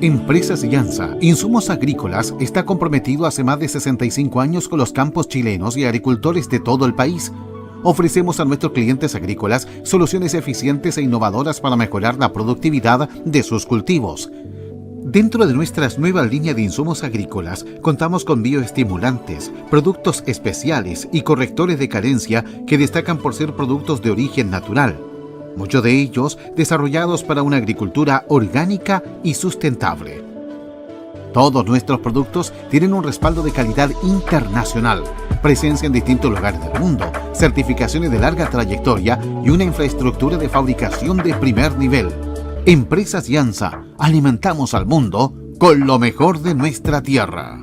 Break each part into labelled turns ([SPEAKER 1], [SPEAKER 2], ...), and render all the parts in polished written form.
[SPEAKER 1] Empresas Llanza, Insumos Agrícolas, está comprometido hace más de 65 años con los campos chilenos y agricultores de todo el país. Ofrecemos a nuestros clientes agrícolas soluciones eficientes e innovadoras para mejorar la productividad de sus cultivos. Dentro de nuestras nuevas líneas de insumos agrícolas, contamos con bioestimulantes, productos especiales y correctores de carencia que destacan por ser productos de origen natural. Muchos de ellos desarrollados para una agricultura orgánica y sustentable. Todos nuestros productos tienen un respaldo de calidad internacional, presencia en distintos lugares del mundo, certificaciones de larga trayectoria y una infraestructura de fabricación de primer nivel. Empresas Llanza, alimentamos al mundo con lo mejor de nuestra tierra.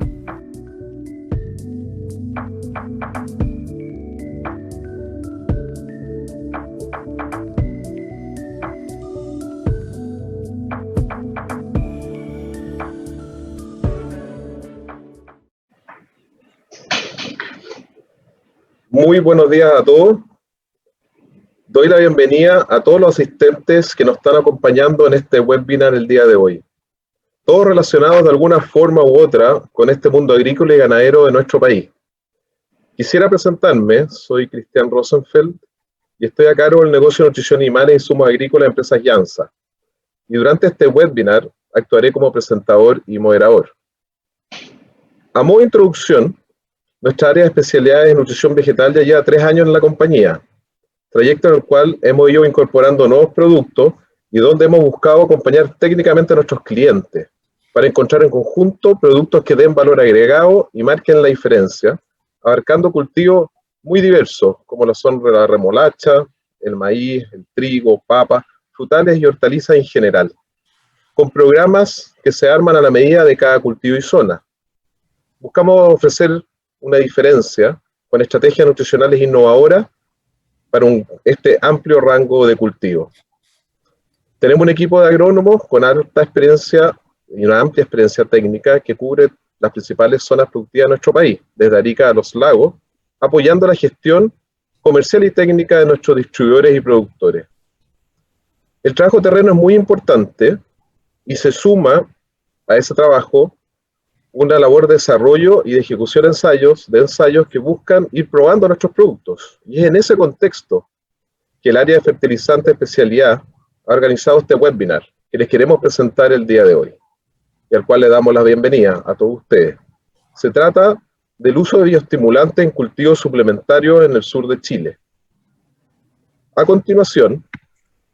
[SPEAKER 2] Muy buenos días a todos. Doy la bienvenida a todos los asistentes que nos están acompañando en este webinar el día de hoy. Todos relacionados de alguna forma u otra con este mundo agrícola y ganadero de nuestro país. Quisiera presentarme, soy Cristian Rosenfeld y estoy a cargo del negocio de nutrición animal e insumos agrícolas de Empresas Llanza. Y durante este webinar actuaré como presentador y moderador. A modo de introducción, nuestra área de especialidades en nutrición vegetal ya lleva 3 años en la compañía, trayecto en el cual hemos ido incorporando nuevos productos y donde hemos buscado acompañar técnicamente a nuestros clientes para encontrar en conjunto productos que den valor agregado y marquen la diferencia, abarcando cultivos muy diversos, como lo son la remolacha, el maíz, el trigo, papa, frutales y hortalizas en general, con programas que se arman a la medida de cada cultivo y zona. Buscamos ofrecer una diferencia con estrategias nutricionales innovadoras para este amplio rango de cultivos. Tenemos un equipo de agrónomos con alta experiencia y una amplia experiencia técnica que cubre las principales zonas productivas de nuestro país, desde Arica a Los Lagos, apoyando la gestión comercial y técnica de nuestros distribuidores y productores. El trabajo terreno es muy importante y se suma a ese trabajo una labor de desarrollo y de ejecución de ensayos que buscan ir probando nuestros productos. Y es en ese contexto que el área de fertilizante especialidad ha organizado este webinar que les queremos presentar el día de hoy y al cual le damos la bienvenida a todos ustedes. Se trata del uso de bioestimulantes en cultivos suplementarios en el sur de Chile. A continuación,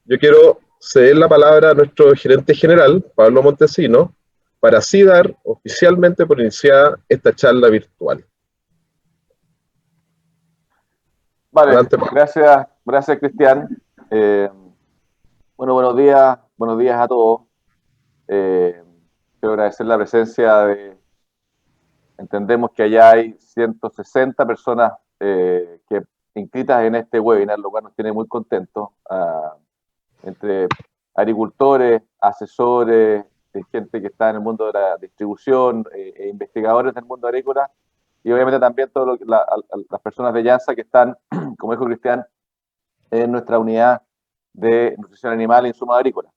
[SPEAKER 2] yo quiero ceder la palabra a nuestro gerente general, Pablo Montesino, para así dar oficialmente por iniciada esta charla virtual.
[SPEAKER 3] Vale, gracias Cristian. Bueno, buenos días a todos. Quiero agradecer la presencia entendemos que allá hay 160 personas que inscritas en este webinar, lo cual nos tiene muy contentos, entre agricultores, asesores, gente que está en el mundo de la distribución, investigadores del mundo agrícola, y obviamente también todas las personas de Llanza que están, como dijo Cristian, en nuestra unidad de nutrición animal e insumos agrícolas.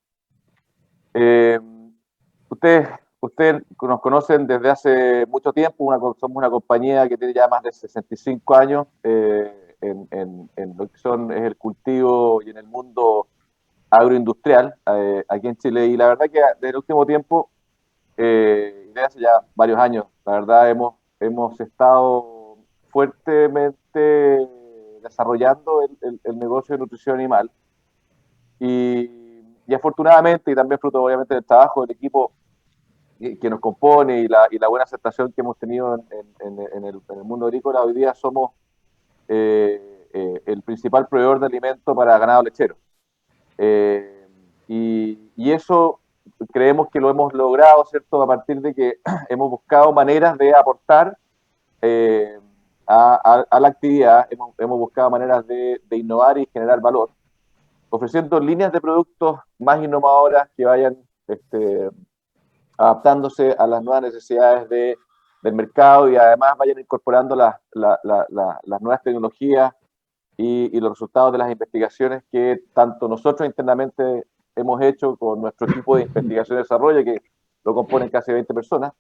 [SPEAKER 3] Ustedes nos conocen desde hace mucho tiempo, somos una compañía que tiene ya más de 65 años en lo que es el cultivo y en el mundo agroindustrial aquí en Chile, y la verdad que desde el último tiempo, desde hace ya varios años, la verdad hemos estado fuertemente desarrollando el negocio de nutrición animal y afortunadamente, y también fruto obviamente del trabajo del equipo que nos compone y la buena aceptación que hemos tenido en el mundo agrícola, hoy día somos el principal proveedor de alimentos para ganado lechero. Y eso creemos que lo hemos logrado, ¿cierto?, a partir de que hemos buscado maneras de aportar a la actividad, hemos buscado maneras de innovar y generar valor, ofreciendo líneas de productos más innovadoras que vayan adaptándose a las nuevas necesidades del mercado y además vayan incorporando las nuevas tecnologías y los resultados de las investigaciones que tanto nosotros internamente hemos hecho con nuestro equipo de investigación y desarrollo, que lo componen casi 20 personas,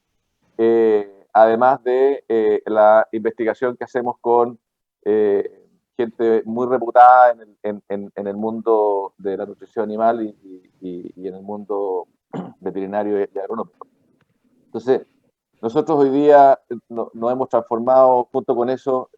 [SPEAKER 3] además de la investigación que hacemos con gente muy reputada en el mundo de la nutrición animal y en el mundo veterinario y agronómico. Entonces, nosotros hoy día nos hemos transformado junto con eso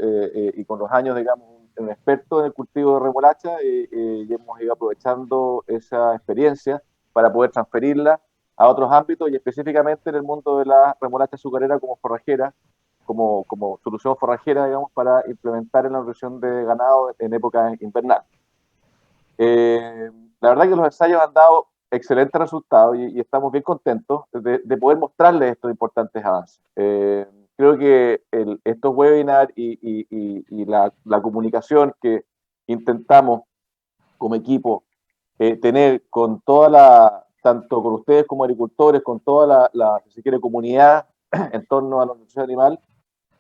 [SPEAKER 3] y con los años, digamos, en un experto en el cultivo de remolacha y hemos ido aprovechando esa experiencia para poder transferirla a otros ámbitos y específicamente en el mundo de la remolacha azucarera como forrajera, como solución forrajera, digamos, para implementar en la nutrición de ganado en época invernal. La verdad que los ensayos han dado excelentes resultados y estamos bien contentos de poder mostrarles estos importantes avances. Creo que estos webinars y la comunicación que intentamos como equipo tener con tanto con ustedes como agricultores, con toda si se quiere, comunidad en torno a la nutrición animal,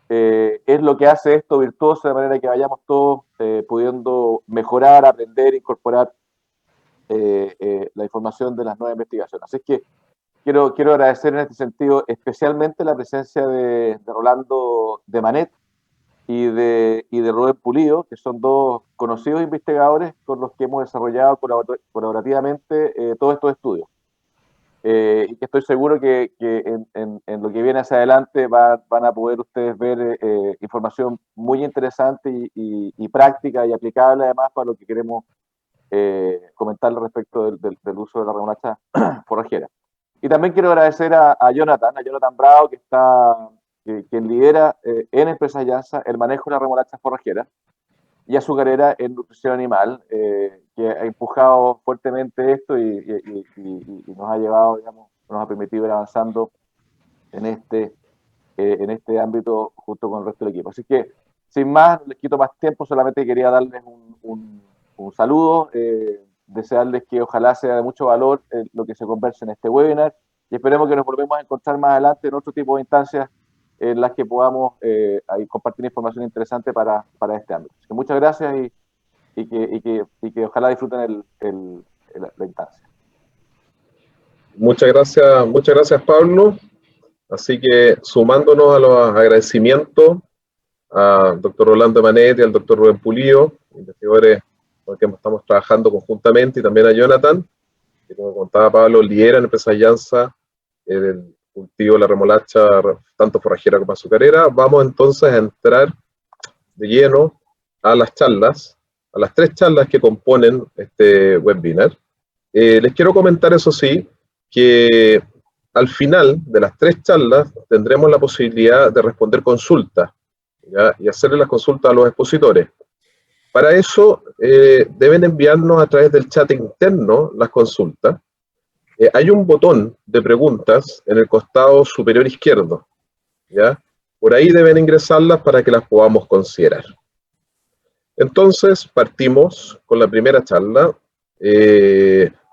[SPEAKER 3] es lo que hace esto virtuoso, de manera que vayamos todos pudiendo mejorar, aprender, incorporar la información de las nuevas investigaciones. Así que quiero agradecer en este sentido especialmente la presencia de Rolando de Manet y de Rubén Pulido, que son dos conocidos investigadores con los que hemos desarrollado colaborativamente todos estos estudios. Y que estoy seguro que en lo que viene hacia adelante van a poder ustedes ver información muy interesante y práctica y aplicable además para lo que queremos comentarle respecto del uso de la remolacha forrajera. Y también quiero agradecer a Jonathan Bravo, quien lidera en Empresas Jansa el manejo de la remolacha forrajera y azucarera en nutrición animal, que ha empujado fuertemente esto y nos ha llevado, digamos, nos ha permitido ir avanzando en este ámbito junto con el resto del equipo. Así que, sin más, no les quito más tiempo, solamente quería darles un saludo, desearles que ojalá sea de mucho valor lo que se converse en este webinar y esperemos que nos volvemos a encontrar más adelante en otro tipo de instancias en las que podamos ahí compartir información interesante para este ámbito. Así que muchas gracias y que ojalá disfruten la instancia.
[SPEAKER 2] Muchas gracias Pablo. Así que sumándonos a los agradecimientos al doctor Rolando Manet y al doctor Rubén Pulido, investigadores con los que estamos trabajando conjuntamente, y también a Jonathan, que como contaba Pablo, lidera en Empresas Jansa el cultivo de la remolacha, tanto forrajera como azucarera. Vamos entonces a entrar de lleno a las charlas, a las 3 charlas que componen este webinar. Les quiero comentar, eso sí, que al final de las 3 charlas tendremos la posibilidad de responder consultas, ¿ya? Y hacerle las consultas a los expositores. Para eso deben enviarnos a través del chat interno las consultas. Hay un botón de preguntas en el costado superior izquierdo, ¿ya? Por ahí deben ingresarlas para que las podamos considerar. Entonces, partimos con la primera charla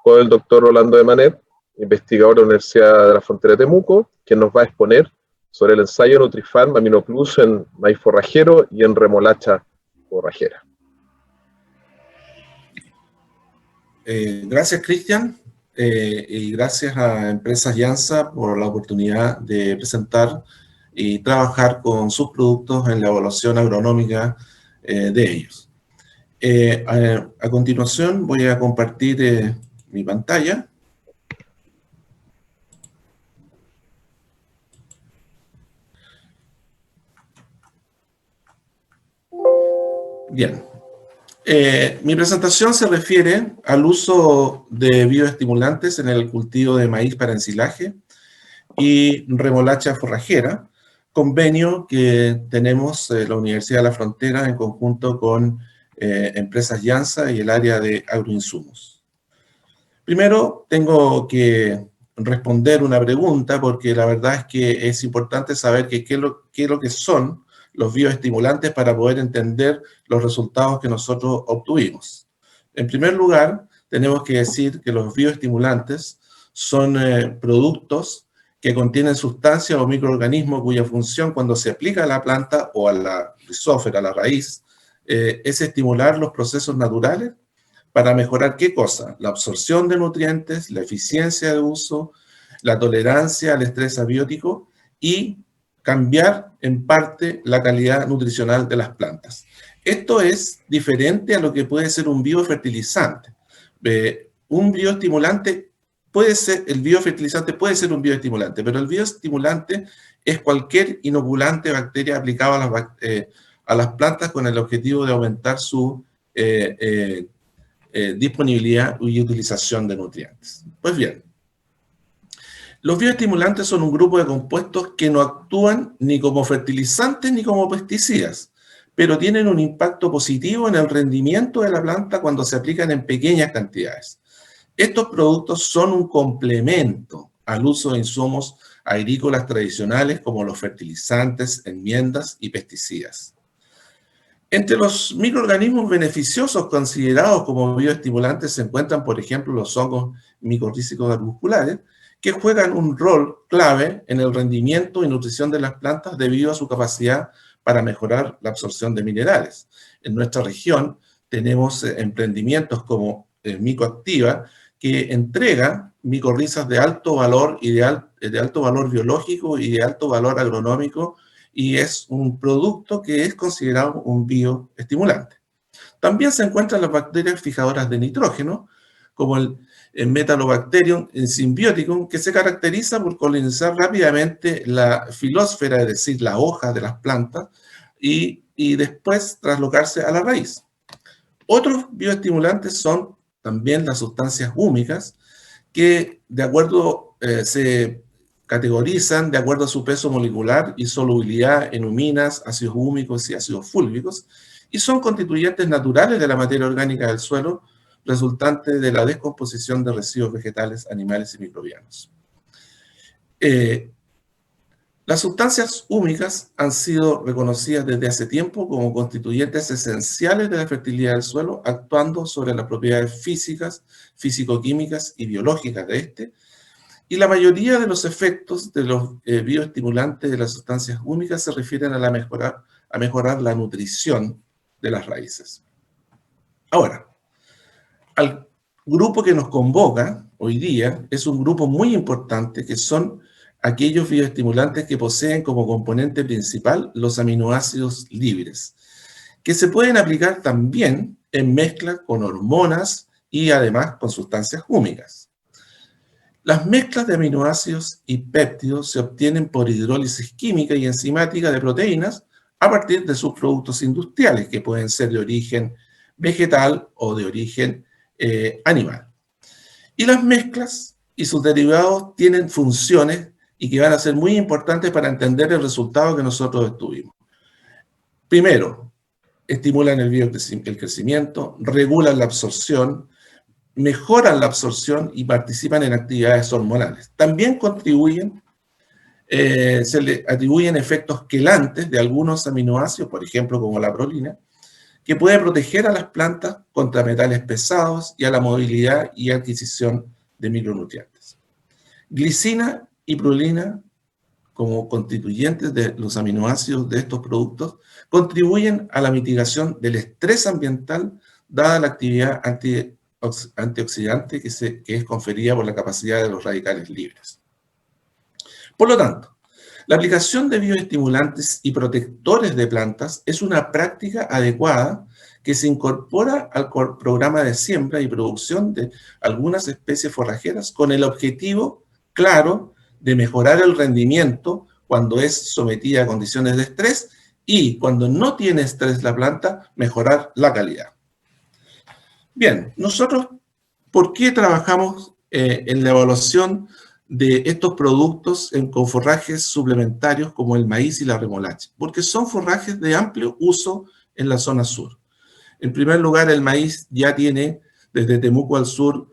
[SPEAKER 2] con el doctor Rolando de Manet, investigador de la Universidad de la Frontera de Temuco, que nos va a exponer sobre el ensayo Nutrifarm AminoPlus en maíz forrajero y en remolacha forrajera.
[SPEAKER 4] Gracias, Cristian. Y gracias a Empresas Jansa por la oportunidad de presentar y trabajar con sus productos en la evaluación agronómica de ellos. A continuación voy a compartir mi pantalla. Bien. Mi presentación se refiere al uso de bioestimulantes en el cultivo de maíz para ensilaje y remolacha forrajera, convenio que tenemos la Universidad de la Frontera en conjunto con Empresas Jansa y el área de agroinsumos. Primero tengo que responder una pregunta porque la verdad es que es importante saber qué es lo que son los bioestimulantes para poder entender los resultados que nosotros obtuvimos. En primer lugar, tenemos que decir que los bioestimulantes son productos que contienen sustancias o microorganismos cuya función cuando se aplica a la planta o a la rizófera, a la raíz, es estimular los procesos naturales para mejorar ¿qué cosa? La absorción de nutrientes, la eficiencia de uso, la tolerancia al estrés abiótico y cambiar en parte la calidad nutricional de las plantas. Esto es diferente a lo que puede ser un biofertilizante. Un bioestimulante puede ser, el biofertilizante puede ser un bioestimulante, pero el bioestimulante es cualquier inoculante bacteria aplicado a las plantas con el objetivo de aumentar su disponibilidad y utilización de nutrientes. Pues bien, los bioestimulantes son un grupo de compuestos que no actúan ni como fertilizantes ni como pesticidas, pero tienen un impacto positivo en el rendimiento de la planta cuando se aplican en pequeñas cantidades. Estos productos son un complemento al uso de insumos agrícolas tradicionales como los fertilizantes, enmiendas y pesticidas. Entre los microorganismos beneficiosos considerados como bioestimulantes se encuentran, por ejemplo, los hongos micorrízicos arbusculares, que juegan un rol clave en el rendimiento y nutrición de las plantas debido a su capacidad para mejorar la absorción de minerales. En nuestra región tenemos emprendimientos como Micoactiva, que entrega micorrizas de alto valor y de alto valor biológico y de alto valor agronómico, y es un producto que es considerado un bioestimulante. También se encuentran las bacterias fijadoras de nitrógeno, como el Metalobacterium symbioticum, que se caracteriza por colonizar rápidamente la filósfera, es decir, la hoja de las plantas, y después traslocarse a la raíz. Otros bioestimulantes son también las sustancias húmicas, que de acuerdo se categorizan de acuerdo a su peso molecular y solubilidad en huminas, ácidos húmicos y ácidos fúlvicos, y son constituyentes naturales de la materia orgánica del suelo, resultante de la descomposición de residuos vegetales, animales y microbianos. Las sustancias húmicas han sido reconocidas desde hace tiempo como constituyentes esenciales de la fertilidad del suelo, actuando sobre las propiedades físicas, físico-químicas y biológicas de este, y la mayoría de los efectos de los bioestimulantes de las sustancias húmicas se refieren a mejorar la nutrición de las raíces. Ahora, al grupo que nos convoca hoy día es un grupo muy importante, que son aquellos bioestimulantes que poseen como componente principal los aminoácidos libres, que se pueden aplicar también en mezcla con hormonas y además con sustancias húmicas. Las mezclas de aminoácidos y péptidos se obtienen por hidrólisis química y enzimática de proteínas a partir de sus productos industriales, que pueden ser de origen vegetal o de origen animal. Y las mezclas y sus derivados tienen funciones y que van a ser muy importantes para entender el resultado que nosotros obtuvimos. Primero, estimulan el crecimiento, regulan la absorción, mejoran la absorción y participan en actividades hormonales. También contribuyen, se le atribuyen efectos quelantes de algunos aminoácidos, por ejemplo, como la prolina, que puede proteger a las plantas contra metales pesados y a la movilidad y adquisición de micronutrientes. Glicina y prolina, como constituyentes de los aminoácidos de estos productos, contribuyen a la mitigación del estrés ambiental dada la actividad antioxidante que es conferida por la capacidad de los radicales libres. Por lo tanto, la aplicación de bioestimulantes y protectores de plantas es una práctica adecuada que se incorpora al programa de siembra y producción de algunas especies forrajeras con el objetivo claro de mejorar el rendimiento cuando es sometida a condiciones de estrés y cuando no tiene estrés la planta, mejorar la calidad. Bien, nosotros, ¿por qué trabajamos en la evaluación de estos productos con forrajes suplementarios como el maíz y la remolacha? Porque son forrajes de amplio uso en la zona sur. En primer lugar, el maíz ya tiene desde Temuco al sur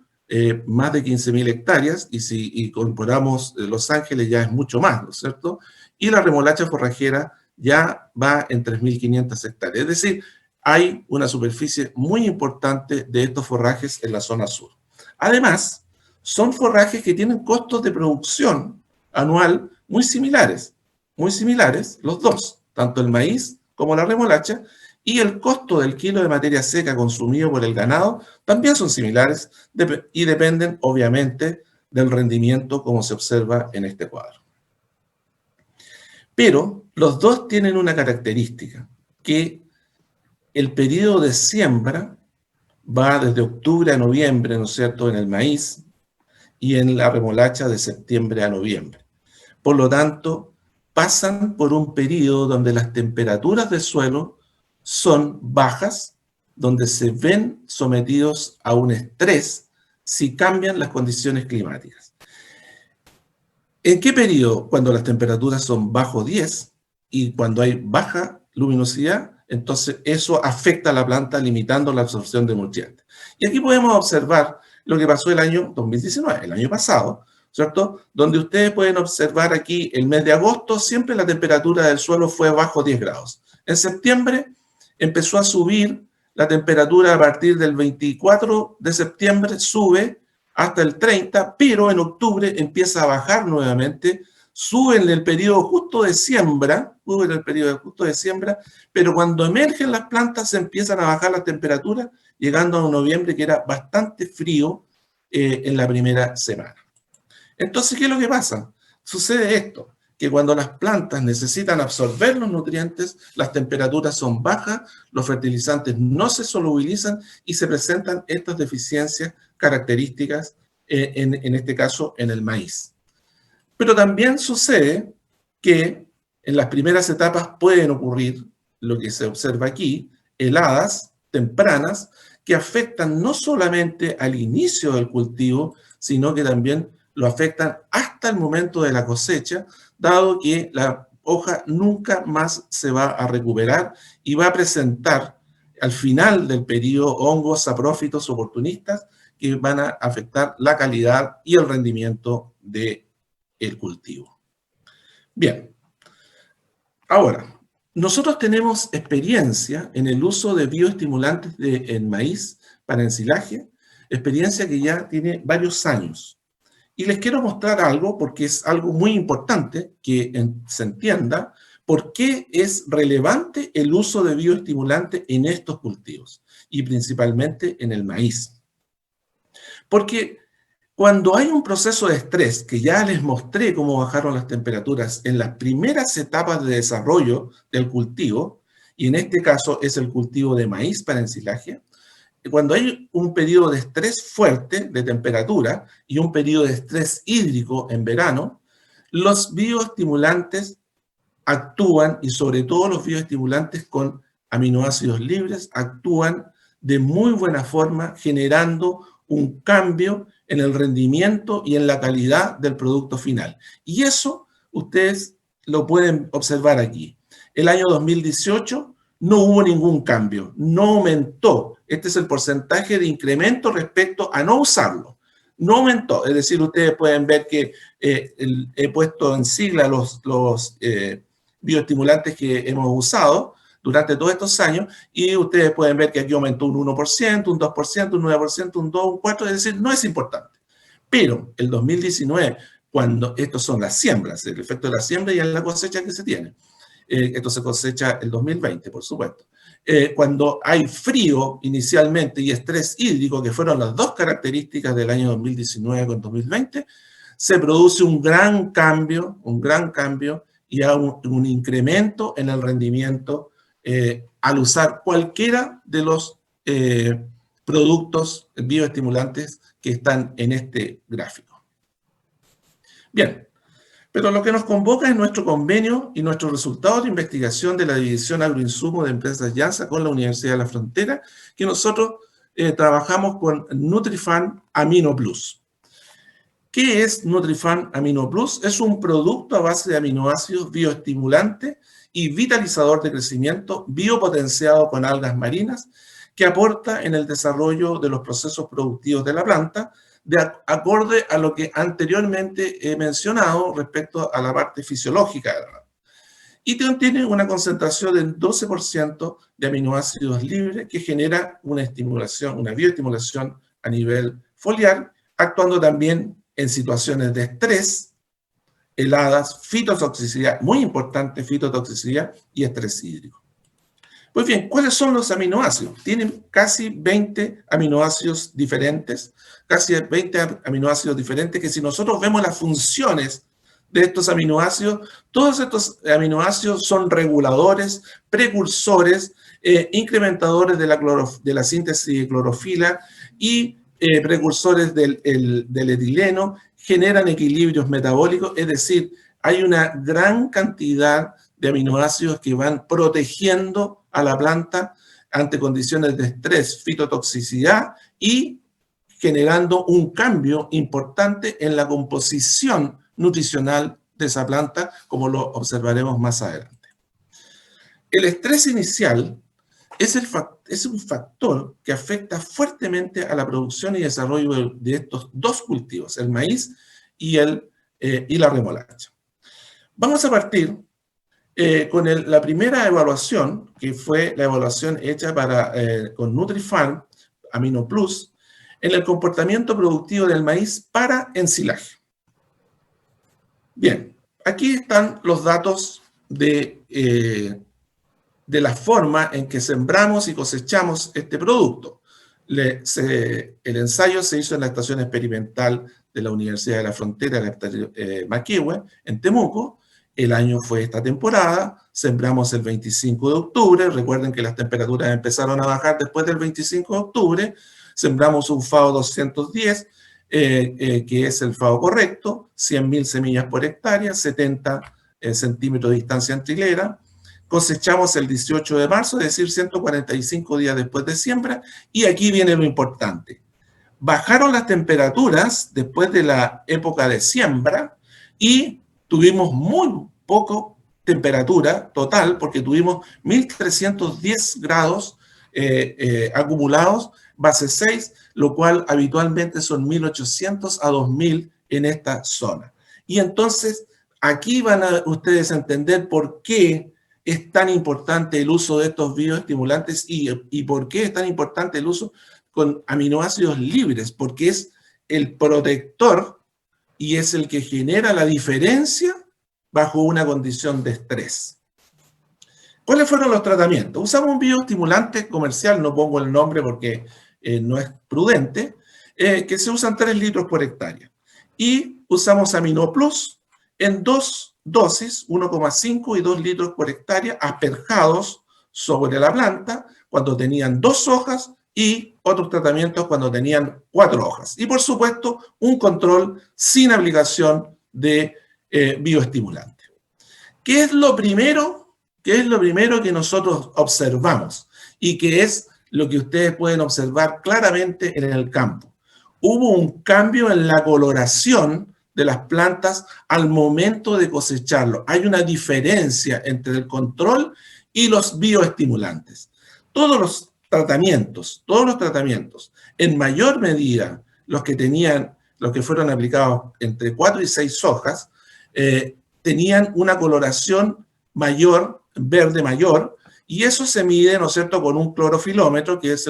[SPEAKER 4] más de 15.000 hectáreas, y si incorporamos Los Ángeles ya es mucho más, ¿no es cierto? Y la remolacha forrajera ya va en 3.500 hectáreas. Es decir, hay una superficie muy importante de estos forrajes en la zona sur. Además, son forrajes que tienen costos de producción anual muy similares los dos, tanto el maíz como la remolacha, y el costo del kilo de materia seca consumido por el ganado también son similares y dependen, obviamente, del rendimiento como se observa en este cuadro. Pero los dos tienen una característica, que el periodo de siembra va desde octubre a noviembre, ¿no es cierto?, en el maíz, y en la remolacha de septiembre a noviembre. Por lo tanto, pasan por un periodo donde las temperaturas del suelo son bajas, donde se ven sometidos a un estrés si cambian las condiciones climáticas. ¿En qué periodo? Cuando las temperaturas son bajo 10 y cuando hay baja luminosidad, entonces eso afecta a la planta limitando la absorción de nutrientes. Y aquí podemos observar lo que pasó el año 2019, el año pasado, ¿cierto? Donde ustedes pueden observar aquí el mes de agosto, siempre la temperatura del suelo fue bajo 10 grados. En septiembre empezó a subir la temperatura a partir del 24 de septiembre, sube hasta el 30, pero en octubre empieza a bajar nuevamente, sube en el periodo justo de siembra, pero cuando emergen las plantas se empiezan a bajar las temperaturas, llegando a un noviembre que era bastante frío en la primera semana. Entonces, ¿qué es lo que pasa? Sucede esto, que cuando las plantas necesitan absorber los nutrientes, las temperaturas son bajas, los fertilizantes no se solubilizan y se presentan estas deficiencias características, en este caso, en el maíz. Pero también sucede que en las primeras etapas pueden ocurrir, lo que se observa aquí, heladas tempranas que afectan no solamente al inicio del cultivo, sino que también lo afectan hasta el momento de la cosecha, dado que la hoja nunca más se va a recuperar y va a presentar al final del periodo hongos saprófitos oportunistas que van a afectar la calidad y el rendimiento del cultivo. Bien, ahora, nosotros tenemos experiencia en el uso de bioestimulantes en maíz para ensilaje, experiencia que ya tiene varios años. Y les quiero mostrar algo porque es algo muy importante que se entienda por qué es relevante el uso de bioestimulantes en estos cultivos y principalmente en el maíz. Porque cuando hay un proceso de estrés, que ya les mostré cómo bajaron las temperaturas en las primeras etapas de desarrollo del cultivo, y en este caso es el cultivo de maíz para ensilaje, cuando hay un periodo de estrés fuerte de temperatura y un periodo de estrés hídrico en verano, los bioestimulantes actúan, y sobre todo los bioestimulantes con aminoácidos libres, actúan de muy buena forma, generando un cambio en el rendimiento y en la calidad del producto final. Y eso ustedes lo pueden observar aquí. El año 2018 no hubo ningún cambio, no aumentó. Este es el porcentaje de incremento respecto a no usarlo. No aumentó, es decir, ustedes pueden ver que he puesto en sigla los bioestimulantes que hemos usado durante todos estos años, y ustedes pueden ver que aquí aumentó un 1%, un 2%, un 9%, un 2%, un 4%, es decir, no es importante. Pero el 2019, cuando estos son las siembras, el efecto de la siembra y en la cosecha que se tiene, esto se cosecha el 2020, por supuesto. Cuando hay frío inicialmente y estrés hídrico, que fueron las dos características del año 2019 con 2020, se produce un gran cambio y un incremento en el rendimiento al usar cualquiera de los productos bioestimulantes que están en este gráfico. Bien, pero lo que nos convoca es nuestro convenio y nuestros resultados de investigación de la División Agroinsumo de Empresas Jansa con la Universidad de la Frontera, que nosotros trabajamos con Nutrifan Amino Plus. ¿Qué es Nutrifan Amino Plus? Es un producto a base de aminoácidos bioestimulante y vitalizador de crecimiento biopotenciado con algas marinas que aporta en el desarrollo de los procesos productivos de la planta, acorde a lo que anteriormente he mencionado respecto a la parte fisiológica de la planta. Y tiene una concentración del 12% de aminoácidos libres que genera una estimulación, una bioestimulación a nivel foliar, actuando también en situaciones de estrés, heladas, fitotoxicidad, muy importante fitotoxicidad y estrés hídrico. Pues bien, ¿cuáles son los aminoácidos? Tienen casi 20 aminoácidos diferentes, casi 20 aminoácidos diferentes, que si nosotros vemos las funciones de estos aminoácidos, todos estos aminoácidos son reguladores, precursores, incrementadores de la síntesis de clorofila y precursores del etileno, generan equilibrios metabólicos, es decir, hay una gran cantidad de aminoácidos que van protegiendo a la planta ante condiciones de estrés, fitotoxicidad y generando un cambio importante en la composición nutricional de esa planta, como lo observaremos más adelante. El estrés inicial es un factor que afecta fuertemente a la producción y desarrollo de estos dos cultivos, el maíz y la remolacha. Vamos a partir con la primera evaluación, que fue la evaluación hecha con Nutrifarm, Amino Plus, en el comportamiento productivo del maíz para ensilaje. Bien, aquí están los datos de la forma en que sembramos y cosechamos este producto. El ensayo se hizo en la estación experimental de la Universidad de la Frontera, Maquihue, en Temuco. El año fue esta temporada, sembramos el 25 de octubre, recuerden que las temperaturas empezaron a bajar después del 25 de octubre, sembramos un FAO 210, que es el FAO correcto, 100.000 semillas por hectárea, 70 centímetros de distancia entre hilera, cosechamos el 18 de marzo, es decir, 145 días después de siembra, y aquí viene lo importante. Bajaron las temperaturas después de la época de siembra y tuvimos muy poco temperatura total, porque tuvimos 1.310 grados acumulados, base 6, lo cual habitualmente son 1.800 a 2.000 en esta zona. Y entonces, aquí van a ustedes a entender por qué es tan importante el uso de estos bioestimulantes y por qué es tan importante el uso con aminoácidos libres, porque es el protector y es el que genera la diferencia bajo una condición de estrés. ¿Cuáles fueron los tratamientos? Usamos un bioestimulante comercial, no pongo el nombre porque no es prudente, que se usan 3 litros por hectárea. Y usamos Amino Plus en 2 dosis, 1,5 y 2 litros por hectárea, asperjados sobre la planta cuando tenían 2 hojas y otros tratamientos cuando tenían 4 hojas. Y por supuesto, un control sin aplicación de bioestimulante. ¿Qué es lo primero que nosotros observamos? Y que es lo que ustedes pueden observar claramente en el campo. Hubo un cambio en la coloración de las plantas al momento de cosecharlo. Hay una diferencia entre el control y los bioestimulantes. Todos los tratamientos, en mayor medida los que fueron aplicados entre 4 y 6 hojas, tenían una coloración mayor, verde mayor, y eso se mide, ¿no es cierto?, con un clorofilómetro, que es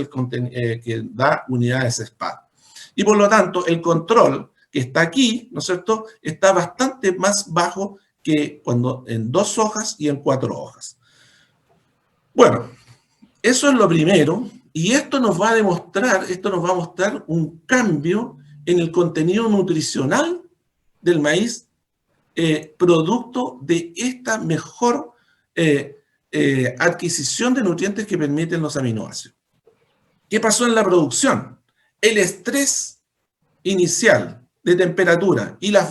[SPEAKER 4] que da unidades SPAD. Y por lo tanto, el control que está aquí, ¿no es cierto?, está bastante más bajo que cuando en 2 hojas y en 4 hojas. Bueno, eso es lo primero, y esto nos va a mostrar un cambio en el contenido nutricional del maíz, producto de esta mejor adquisición de nutrientes que permiten los aminoácidos. ¿Qué pasó en la producción? El estrés inicial de temperatura y la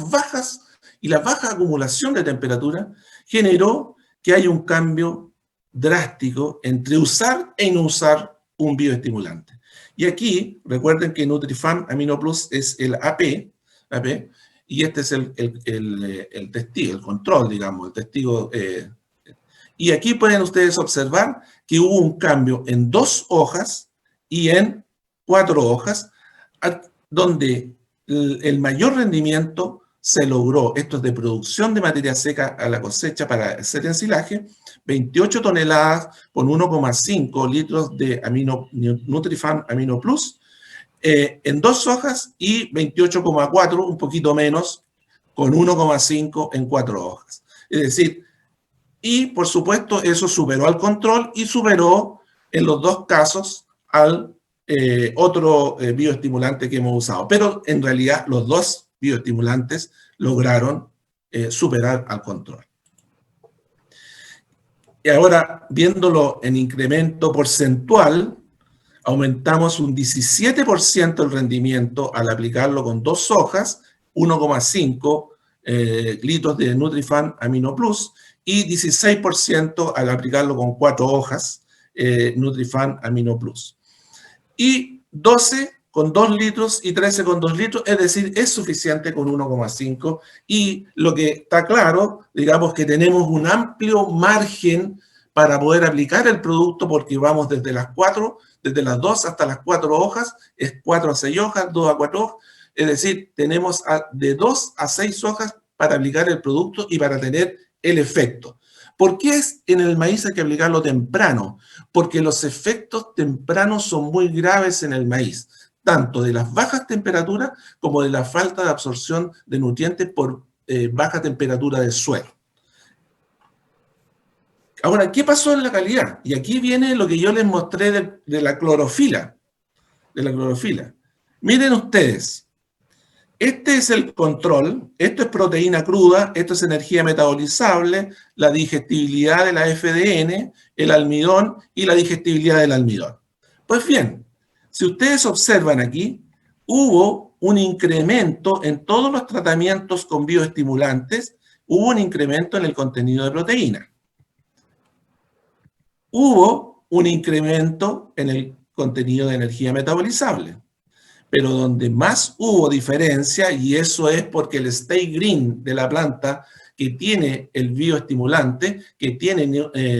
[SPEAKER 4] baja acumulación de temperatura generó que haya un cambio drástico entre usar e no usar un bioestimulante. Y aquí, recuerden que Nutrifarm Amino Plus es el AP, y este es el testigo, el control, digamos, el testigo. Y aquí pueden ustedes observar que hubo un cambio en 2 hojas y en 4 hojas, donde el mayor rendimiento se logró. Esto es de producción de materia seca a la cosecha para hacer ensilaje, 28 toneladas con 1,5 litros de Nutrifarm Amino Plus, en 2 hojas, y 28,4, un poquito menos, con 1,5 en 4 hojas. Es decir, Y, por supuesto, eso superó al control y superó en los dos casos al otro bioestimulante que hemos usado. Pero, en realidad, los dos bioestimulantes lograron superar al control. Y ahora, viéndolo en incremento porcentual, aumentamos un 17% el rendimiento al aplicarlo con 2 hojas, 1,5 litros de Nutrifan Amino Plus, y 16% al aplicarlo con 4 hojas, Nutrifan Amino Plus. Y 12 con 2 litros y 13 con 2 litros, es decir, es suficiente con 1,5. Y lo que está claro, digamos que tenemos un amplio margen para poder aplicar el producto, porque vamos desde las 2 hasta las 4 hojas, es 4 a 6 hojas, 2 a 4 hojas, es decir, tenemos de 2 a 6 hojas para aplicar el producto y para tener el efecto. ¿Por qué en el maíz hay que aplicarlo temprano? Porque los efectos tempranos son muy graves en el maíz, tanto de las bajas temperaturas como de la falta de absorción de nutrientes por baja temperatura del suelo. Ahora, ¿qué pasó en la calidad? Y aquí viene lo que yo les mostré de la clorofila. Miren ustedes, este es el control, esto es proteína cruda, esto es energía metabolizable, la digestibilidad de la FDN, el almidón y la digestibilidad del almidón. Pues bien, si ustedes observan aquí, hubo un incremento en todos los tratamientos con bioestimulantes, hubo un incremento en el contenido de proteína. Hubo un incremento en el contenido de energía metabolizable. Pero donde más hubo diferencia, y eso es porque el stay green de la planta que tiene el bioestimulante, que tiene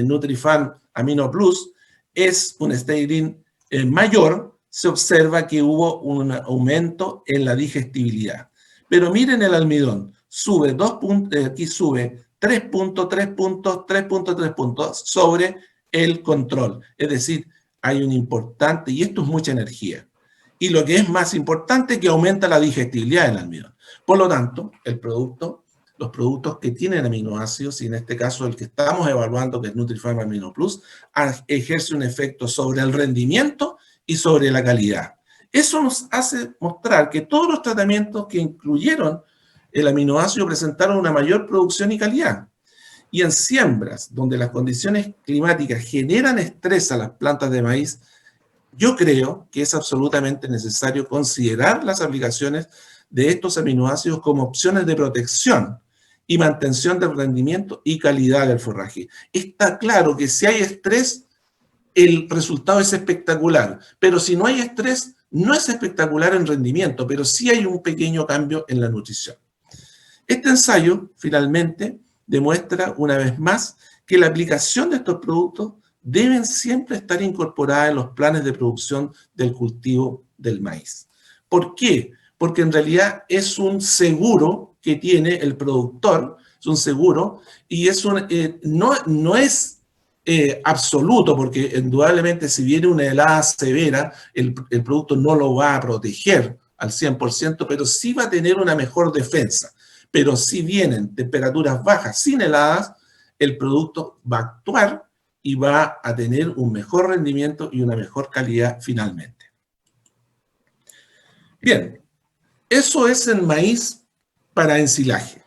[SPEAKER 4] Nutrifan Amino Plus, es un stay green mayor, se observa que hubo un aumento en la digestibilidad. Pero miren el almidón, sube 2 puntos, aquí sube 3.3 puntos, 3.3 puntos sobre el control. Es decir, hay un importante, y esto es mucha energía. Y lo que es más importante, que aumenta la digestibilidad del almidón. Por lo tanto, los productos que tienen aminoácidos, y en este caso el que estamos evaluando, que es Nutrifan Amino Plus, ejerce un efecto sobre el rendimiento y sobre la calidad. Eso nos hace mostrar que todos los tratamientos que incluyeron el aminoácido presentaron una mayor producción y calidad. Y en siembras donde las condiciones climáticas generan estrés a las plantas de maíz, yo creo que es absolutamente necesario considerar las aplicaciones de estos aminoácidos como opciones de protección y mantención del rendimiento y calidad del forraje. Está claro que si hay estrés, el resultado es espectacular, pero si no hay estrés, no es espectacular en rendimiento, pero sí hay un pequeño cambio en la nutrición. Este ensayo, finalmente, demuestra una vez más que la aplicación de estos productos deben siempre estar incorporadas en los planes de producción del cultivo del maíz. ¿Por qué? Porque en realidad es un seguro que tiene el productor, es un seguro, y es no es absoluto, porque indudablemente si viene una helada severa, el producto no lo va a proteger al 100%, pero sí va a tener una mejor defensa. Pero si vienen temperaturas bajas sin heladas, el producto va a actuar y va a tener un mejor rendimiento y una mejor calidad finalmente. Bien, eso es el maíz para ensilaje.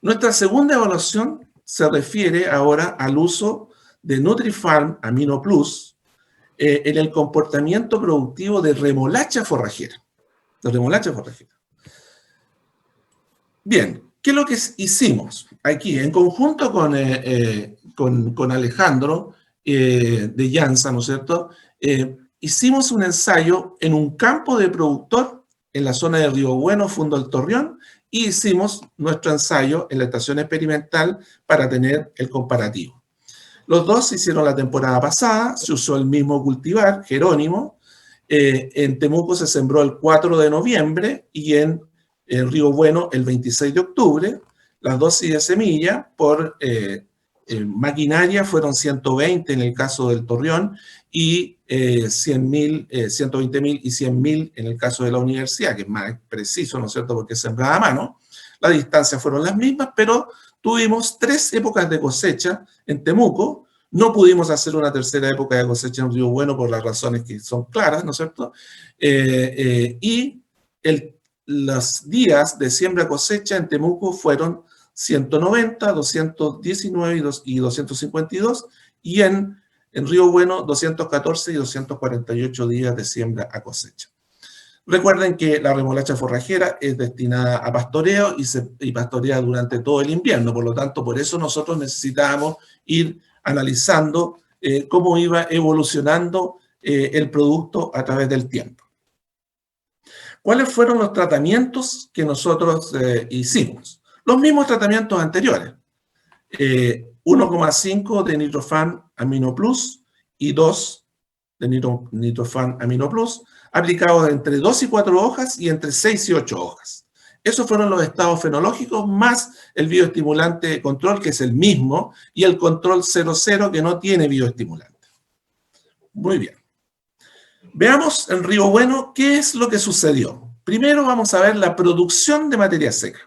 [SPEAKER 4] Nuestra segunda evaluación se refiere ahora al uso de Nutrifan Amino Plus en el comportamiento productivo de remolacha forrajera. Bien, ¿qué es lo que hicimos aquí? En conjunto con Alejandro de Llanza, ¿no es cierto? Hicimos un ensayo en un campo de productor en la zona de Río Bueno, Fundo El Torreón, y hicimos nuestro ensayo en la estación experimental para tener el comparativo. Los dos se hicieron la temporada pasada, se usó el mismo cultivar, Jerónimo. En Temuco se sembró el 4 de noviembre y en Río Bueno el 26 de octubre. Las dosis de semilla por maquinaria fueron 120 en el caso del Torreón y 120.000 y 100.000 en el caso de la universidad, que es más preciso, ¿no es cierto?, porque es sembrada a mano. las distancias fueron las mismas, pero tuvimos 3 épocas de cosecha en Temuco. No pudimos hacer una tercera época de cosecha en Río Bueno por las razones que son claras, ¿no es cierto? Y los días de siembra cosecha en Temuco fueron 190, 219 y 252, y en Río Bueno 214 y 248 días de siembra a cosecha. Recuerden que la remolacha forrajera es destinada a pastoreo y pastorea durante todo el invierno, por lo tanto, por eso nosotros necesitábamos ir analizando cómo iba evolucionando el producto a través del tiempo. ¿Cuáles fueron los tratamientos que nosotros hicimos? Los mismos tratamientos anteriores. 1,5 de Nitrofan Amino Plus y 2 de Nitrofan Amino Plus, aplicados entre 2 y 4 hojas y entre 6 y 8 hojas. Esos fueron los estados fenológicos, más el bioestimulante control, que es el mismo, y el control 00, que no tiene bioestimulante. Muy bien. Veamos en Río Bueno qué es lo que sucedió. Primero vamos a ver la producción de materia seca.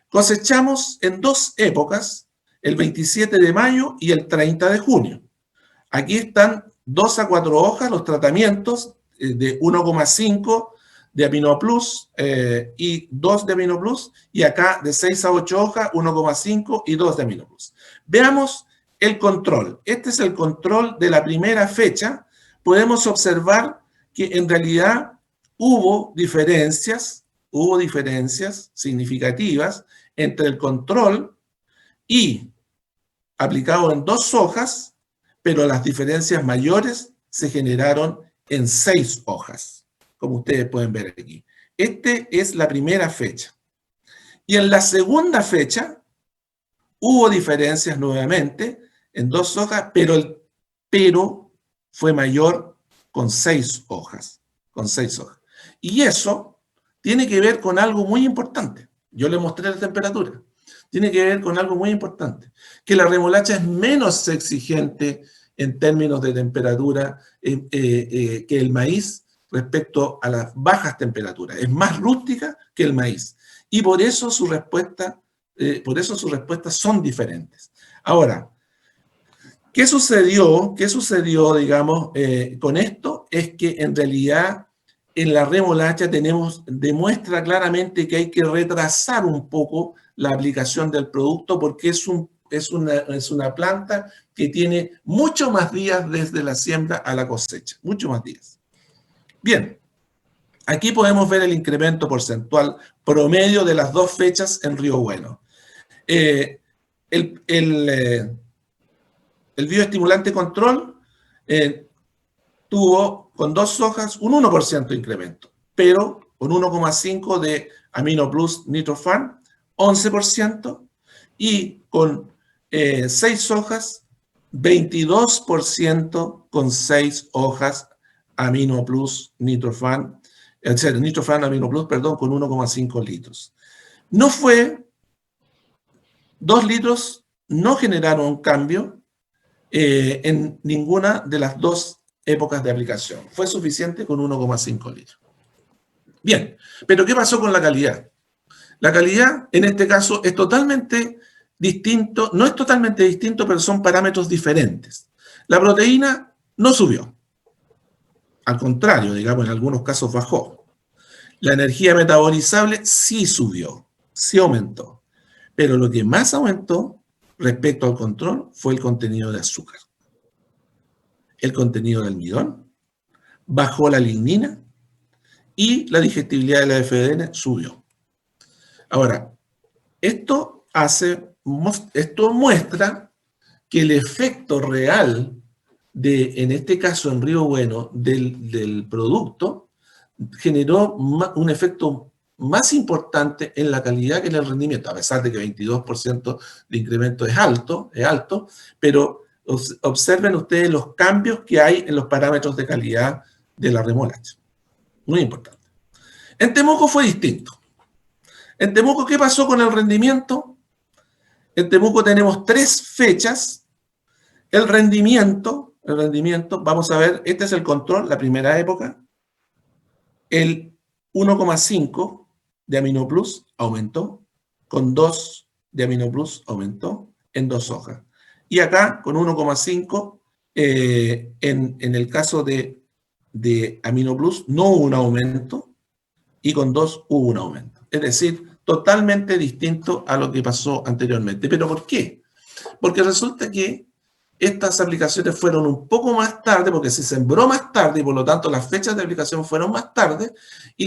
[SPEAKER 4] Cosechamos en 2 épocas, el 27 de mayo y el 30 de junio. Aquí están 2 a 4 hojas, los tratamientos de 1,5 de Amino Plus y 2 de Amino Plus, y acá de 6 a 8 hojas, 1,5 y 2 de Amino Plus. Veamos el control. Este es el control de la primera fecha. Podemos observar que en realidad hubo diferencias significativas entre el control y aplicado en 2 hojas, pero las diferencias mayores se generaron en 6 hojas, como ustedes pueden ver aquí. Esta es la primera fecha. Y en la segunda fecha hubo diferencias nuevamente en 2 hojas, pero fue mayor con 6 hojas. Y eso tiene que ver con algo muy importante. Yo le mostré la temperatura. Tiene que ver con algo muy importante, que la remolacha es menos exigente en términos de temperatura que el maíz respecto a las bajas temperaturas. Es más rústica que el maíz. Y por eso sus respuestas son diferentes. Ahora, ¿qué sucedió, digamos, con esto? Es que en realidad en la remolacha demuestra claramente que hay que retrasar un poco la aplicación del producto, porque es una planta que tiene mucho más días desde la siembra a la cosecha, mucho más días. Bien, aquí podemos ver el incremento porcentual promedio de las 2 fechas en Río Bueno. El bioestimulante control tuvo con 2 hojas un 1% de incremento, pero con 1,5 de Amino Plus Nitrofan, 11%, y con 6 hojas, 22% con 6 hojas Amino Plus Nitrofan, Nitrofan Amino Plus, perdón, con 1,5 litros. 2 litros no generaron un cambio en ninguna de las 2 épocas de aplicación. Fue suficiente con 1,5 litros. Bien, pero ¿qué pasó con la calidad? La calidad, en este caso, es totalmente distinto, no es totalmente distinto, pero son parámetros diferentes. La proteína no subió. Al contrario, digamos, en algunos casos bajó. La energía metabolizable sí subió, sí aumentó. Pero lo que más aumentó respecto al control fue el contenido de azúcar. El contenido de almidón, bajó la lignina y la digestibilidad de la FDN subió. Ahora, esto muestra que el efecto real en este caso en Río Bueno, del producto, generó un efecto más importante en la calidad que en el rendimiento, a pesar de que 22% de incremento es alto, pero observen ustedes los cambios que hay en los parámetros de calidad de la remolacha. Muy importante. En Temuco fue distinto. En Temuco, ¿qué pasó con el rendimiento? En Temuco tenemos 3 fechas. El rendimiento, vamos a ver, este es el control, la primera época. El 1,5 de Amino Plus aumentó, con 2 de AminoPlus aumentó en 2 hojas. Y acá con 1,5, en el caso de AminoPlus no hubo un aumento y con 2 hubo un aumento. Es decir, totalmente distinto a lo que pasó anteriormente. ¿Pero por qué? Porque resulta que estas aplicaciones fueron un poco más tarde, porque se sembró más tarde y por lo tanto las fechas de aplicación fueron más tarde, y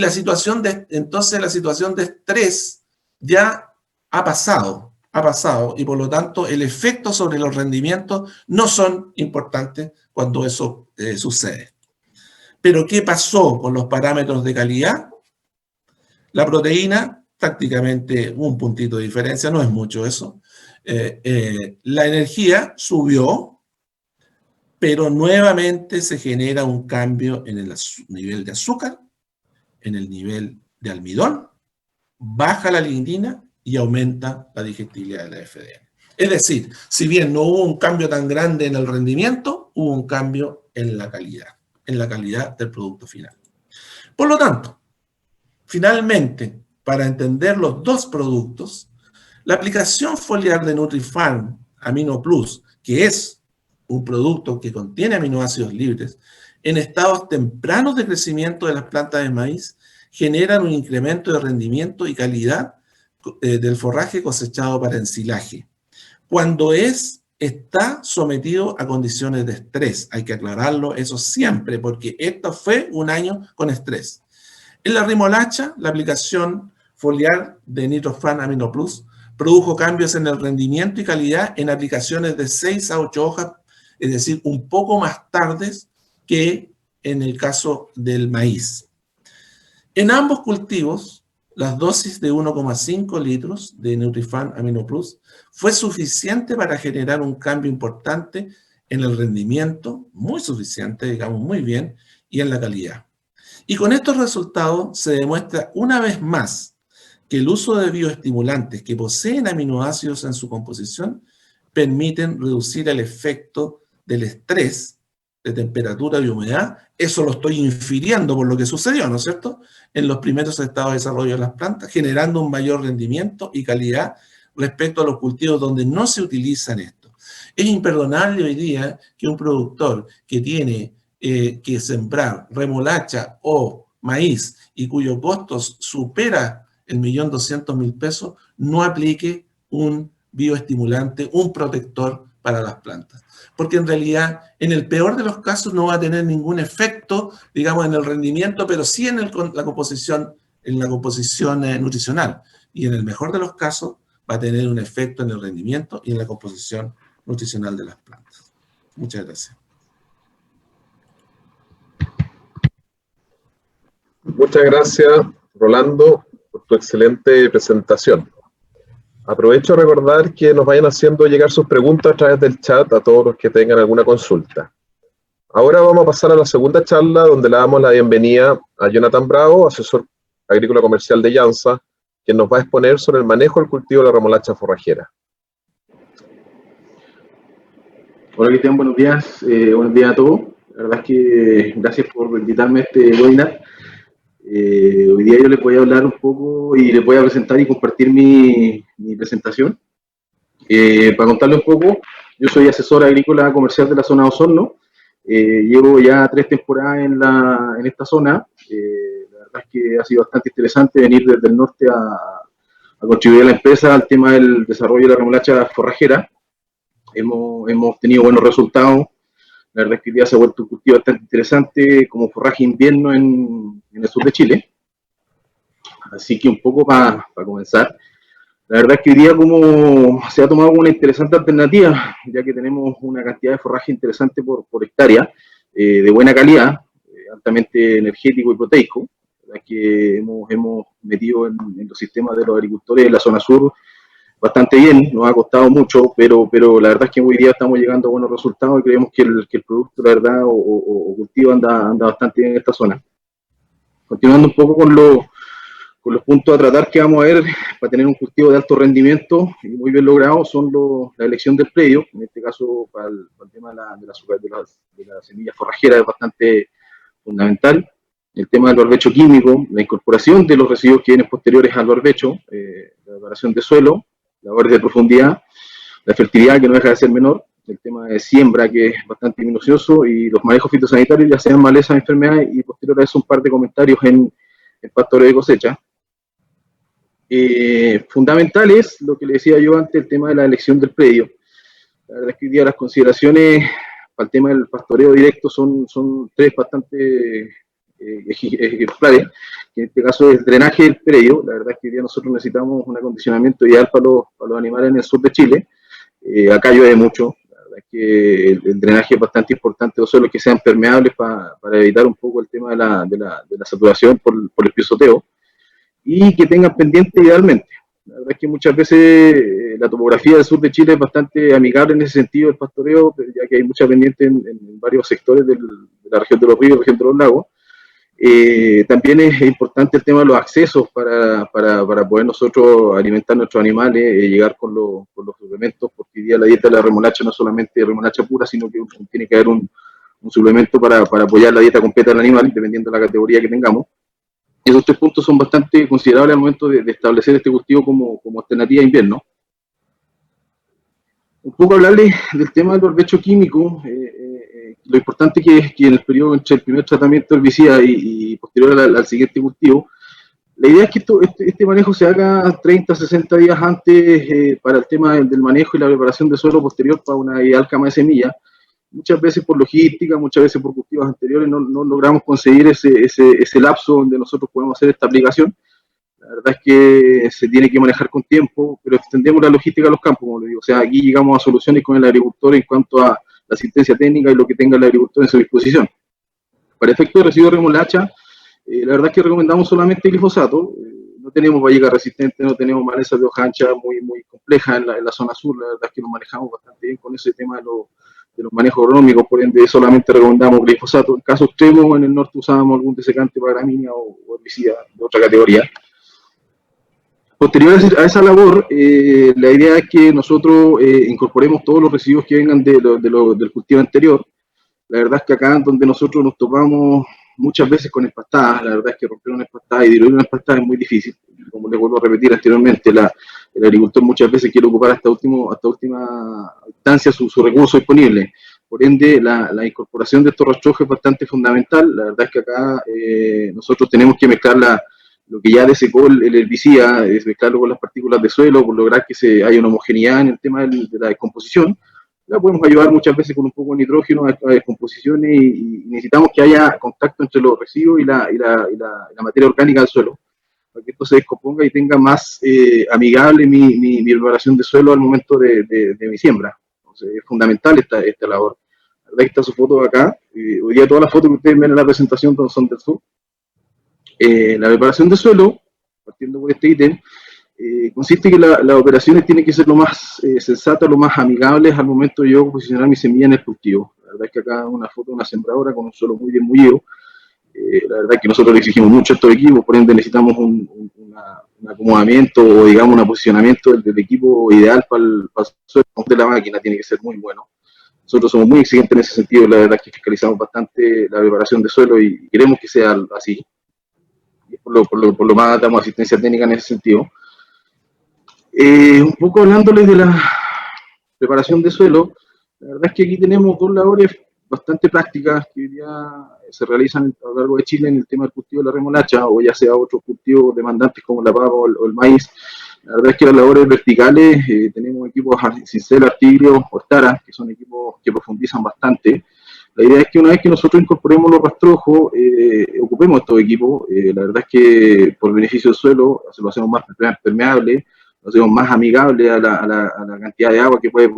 [SPEAKER 4] entonces la situación de estrés ya ha pasado, y por lo tanto el efecto sobre los rendimientos no son importantes cuando eso sucede. Pero ¿qué pasó con los parámetros de calidad? La proteína, prácticamente un puntito de diferencia, no es mucho eso. La energía subió, pero nuevamente se genera un cambio en el nivel de azúcar, en el nivel de almidón, baja la lignina y aumenta la digestibilidad de la FDN. Es decir, si bien no hubo un cambio tan grande en el rendimiento, hubo un cambio en la calidad del producto final. Por lo tanto, finalmente, para entender los dos productos, la aplicación foliar de Nutrifarm Amino Plus, que es un producto que contiene aminoácidos libres, en estados tempranos de crecimiento de las plantas de maíz, generan un incremento de rendimiento y calidad del forraje cosechado para ensilaje. Cuando está sometido a condiciones de estrés, hay que aclararlo eso siempre, porque esto fue un año con estrés. En la remolacha, la aplicación foliar de Nitrofarm Amino Plus produjo cambios en el rendimiento y calidad en aplicaciones de 6 a 8 hojas, es decir, un poco más tardes que en el caso del maíz. En ambos cultivos, las dosis de 1,5 litros de Nutrifarm Amino Plus fue suficiente para generar un cambio importante en el rendimiento, muy suficiente, digamos, muy bien, y en la calidad. Y con estos resultados se demuestra una vez más que el uso de bioestimulantes que poseen aminoácidos en su composición permiten reducir el efecto del estrés de temperatura y humedad. Eso lo estoy infiriendo por lo que sucedió, ¿no es cierto?, en los primeros estados de desarrollo de las plantas, generando un mayor rendimiento y calidad respecto a los cultivos donde no se utilizan esto. Es imperdonable hoy día que un productor que tiene que sembrar remolacha o maíz y cuyo costo supera el 1.200.000 pesos, no aplique un bioestimulante, un protector para las plantas. Porque en realidad, en el peor de los casos, no va a tener ningún efecto, digamos, en el rendimiento, pero sí en la composición nutricional. Y en el mejor de los casos, va a tener un efecto en el rendimiento y en la composición nutricional de las plantas. Muchas gracias.
[SPEAKER 2] Muchas gracias, Rolando, por tu excelente presentación. Aprovecho a recordar que nos vayan haciendo llegar sus preguntas a través del chat a todos los que tengan alguna consulta. Ahora vamos a pasar a la segunda charla, donde le damos la bienvenida a Jonathan Bravo, asesor agrícola comercial de Yansa, quien nos va a exponer sobre el manejo del cultivo de la remolacha forrajera.
[SPEAKER 5] Hola Cristian, buenos días a todos. La verdad es que gracias por invitarme a este webinar. Hoy día yo les voy a hablar un poco y les voy a presentar y compartir mi presentación. Para contarles un poco, yo soy asesor agrícola comercial de la zona de Osorno. Llevo ya 3 temporadas en esta zona. La verdad es que ha sido bastante interesante venir desde el norte a contribuir a la empresa al tema del desarrollo de la remolacha forrajera. Hemos tenido buenos resultados. La verdad es que hoy día se ha vuelto un cultivo bastante interesante como forraje invierno en el sur de Chile. Así que un poco para comenzar. La verdad es que hoy día como se ha tomado una interesante alternativa, ya que tenemos una cantidad de forraje interesante por hectárea, de buena calidad, altamente energético y proteico. La verdad es que hemos metido en los sistemas de los agricultores de la zona sur bastante bien, nos ha costado mucho, pero la verdad es que hoy día estamos llegando a buenos resultados y creemos que el producto, la verdad, o cultivo anda bastante bien en esta zona. Continuando un poco con los puntos a tratar que vamos a ver para tener un cultivo de alto rendimiento y muy bien logrado son la elección del predio. En este caso, para el tema de la semilla forrajera es bastante fundamental. el tema del barbecho químico, la incorporación de los residuos que vienen posteriores al barbecho, la preparación de suelo, labores de profundidad, la fertilidad que no deja de ser menor, el tema de siembra que es bastante minucioso y los manejos fitosanitarios, ya sean malezas, enfermedades y posterior a eso un par de comentarios en pastoreo de cosecha. Fundamental es lo que le decía yo antes, el tema de la elección del predio. La verdad es que hoy día las consideraciones para el tema del pastoreo directo son tres bastante ejemplares, que en este caso es el drenaje del predio. La verdad es que hoy día nosotros necesitamos un acondicionamiento ideal para los animales en el sur de Chile. Acá llueve mucho, la verdad es que el drenaje es bastante importante, los suelos que sean permeables para evitar un poco el tema de la saturación por el pisoteo, y que tengan pendiente idealmente. La verdad es que muchas veces la topografía del sur de Chile es bastante amigable en ese sentido del pastoreo, ya que hay mucha pendiente en varios sectores de la región de los ríos, región de los lagos. También es importante el tema de los accesos para poder nosotros alimentar nuestros animales, llegar con los suplementos, porque hoy día la dieta de la remolacha no es solamente remolacha pura, sino que tiene que haber un suplemento para apoyar la dieta completa del animal, dependiendo de la categoría que tengamos. Esos tres puntos son bastante considerables al momento de establecer este cultivo como alternativa a invierno. Un poco hablarles del tema del barbecho químico. Lo importante que es que en el periodo entre el primer tratamiento herbicida y posterior al siguiente cultivo, la idea es que este manejo se haga 30, 60 días antes para el tema del manejo y la preparación de suelo posterior para una ideal cama de semilla. Muchas veces por logística, muchas veces por cultivos anteriores no logramos conseguir ese lapso donde nosotros podemos hacer esta aplicación. La verdad es que se tiene que manejar con tiempo, pero extendemos la logística a los campos, como le digo. O sea, aquí llegamos a soluciones con el agricultor en cuanto a la asistencia técnica y lo que tenga el agricultor en su disposición. Para efectos de residuos de remolacha, la verdad es que recomendamos solamente glifosato. No tenemos valleca resistente, no tenemos malezas de hoja ancha muy complejas en la zona sur. La verdad es que nos manejamos bastante bien con ese tema de los manejos agronómicos, por ende solamente recomendamos glifosato. En caso extremo, en el norte usábamos algún desecante para gramínea o herbicida de otra categoría. Posterior a esa labor, la idea es que nosotros incorporemos todos los residuos que vengan del cultivo anterior. La verdad es que acá donde nosotros nos topamos muchas veces con empastadas, la verdad es que romper una empastada y diluir una empastada es muy difícil. Como les vuelvo a repetir anteriormente, el agricultor muchas veces quiere ocupar hasta última instancia su recurso disponible. Por ende, la incorporación de estos rastrojos es bastante fundamental. La verdad es que acá nosotros tenemos que mezclar lo que ya desecó el herbicida, es mezclarlo con las partículas de suelo, por lograr que haya una homogeneidad en el tema de la descomposición. La podemos ayudar muchas veces con un poco de nitrógeno a descomposiciones y necesitamos que haya contacto entre los residuos y la materia orgánica del suelo, para que esto se descomponga y tenga más amigable mi preparación de suelo al momento de mi siembra. Entonces, es fundamental esta labor. La verdad que está su foto acá. Hoy día todas las fotos que ustedes ven en la presentación son del sur. La preparación de suelo, partiendo por este ítem, consiste en que las operaciones tienen que ser lo más sensatas, lo más amigables al momento de yo posicionar mi semilla en el cultivo. La verdad es que acá una foto de una sembradora con un suelo muy bien mullido. La verdad es que nosotros le exigimos mucho a estos equipos, por ende necesitamos un acomodamiento o digamos un posicionamiento del equipo ideal para el suelo de la máquina, tiene que ser muy bueno. Nosotros somos muy exigentes en ese sentido, la verdad es que fiscalizamos bastante la preparación de suelo y queremos que sea así. Y por lo más damos asistencia técnica en ese sentido. Un poco hablándoles de la preparación de suelo, la verdad es que aquí tenemos dos labores bastante prácticas que hoy día se realizan a lo largo de Chile en el tema del cultivo de la remolacha, o ya sea otros cultivos demandantes como la papa o el maíz. La verdad es que las labores verticales, tenemos equipos Cincel, Artigrio, Ortara, que son equipos que profundizan bastante. La idea es que una vez que nosotros incorporemos los rastrojos, ocupemos estos equipos. La verdad es que por beneficio del suelo, se lo hacemos más permeable, lo hacemos más amigable a la cantidad de agua que puede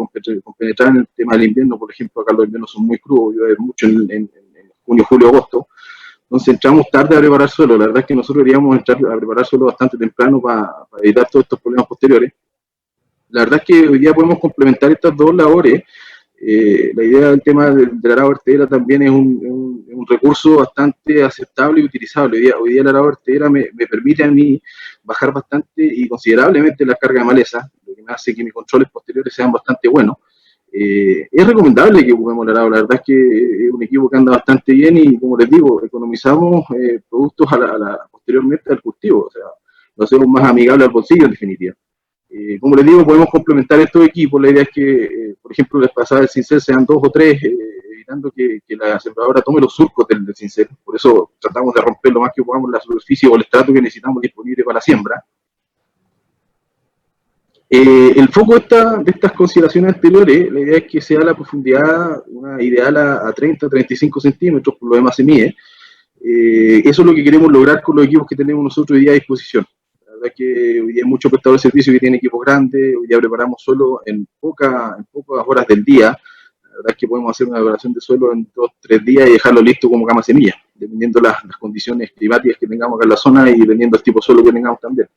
[SPEAKER 5] compenetrar en el tema del invierno. Por ejemplo, acá los inviernos son muy crudos, llueve mucho en junio, julio, agosto. Entonces entramos tarde a preparar suelo. La verdad es que nosotros deberíamos entrar a preparar suelo bastante temprano para evitar todos estos problemas posteriores. La verdad es que hoy día podemos complementar estas dos labores. La idea del tema de la arada vertedera también es un recurso bastante aceptable y utilizable. Hoy día la arada vertedera me permite a mí bajar bastante y considerablemente la carga de maleza, lo que me hace que mis controles posteriores sean bastante buenos. Es recomendable que ocupemos el arado, la verdad es que es un equipo que anda bastante bien y, como les digo, economizamos productos posteriormente al cultivo, o sea, lo hacemos más amigable al bolsillo en definitiva. Como les digo, podemos complementar estos equipos, la idea es que, por ejemplo, les pasaba el cincel sean 2 o 3, evitando que la sembradora tome los surcos del cincel, por eso tratamos de romper lo más que podamos la superficie o el estrato que necesitamos disponible para la siembra. El foco de estas consideraciones anteriores, la idea es que sea la profundidad una ideal a 30-35 centímetros, por lo demás se mide. Eso es lo que queremos lograr con los equipos que tenemos nosotros hoy día a disposición. La verdad es que hoy día hay muchos prestadores de servicios que tienen equipos grandes, hoy día preparamos suelo en pocas horas del día. La verdad es que podemos hacer una preparación de suelo en 2-3 días y dejarlo listo como cama semilla, dependiendo las condiciones climáticas que tengamos acá en la zona y dependiendo del tipo de suelo que tengamos también.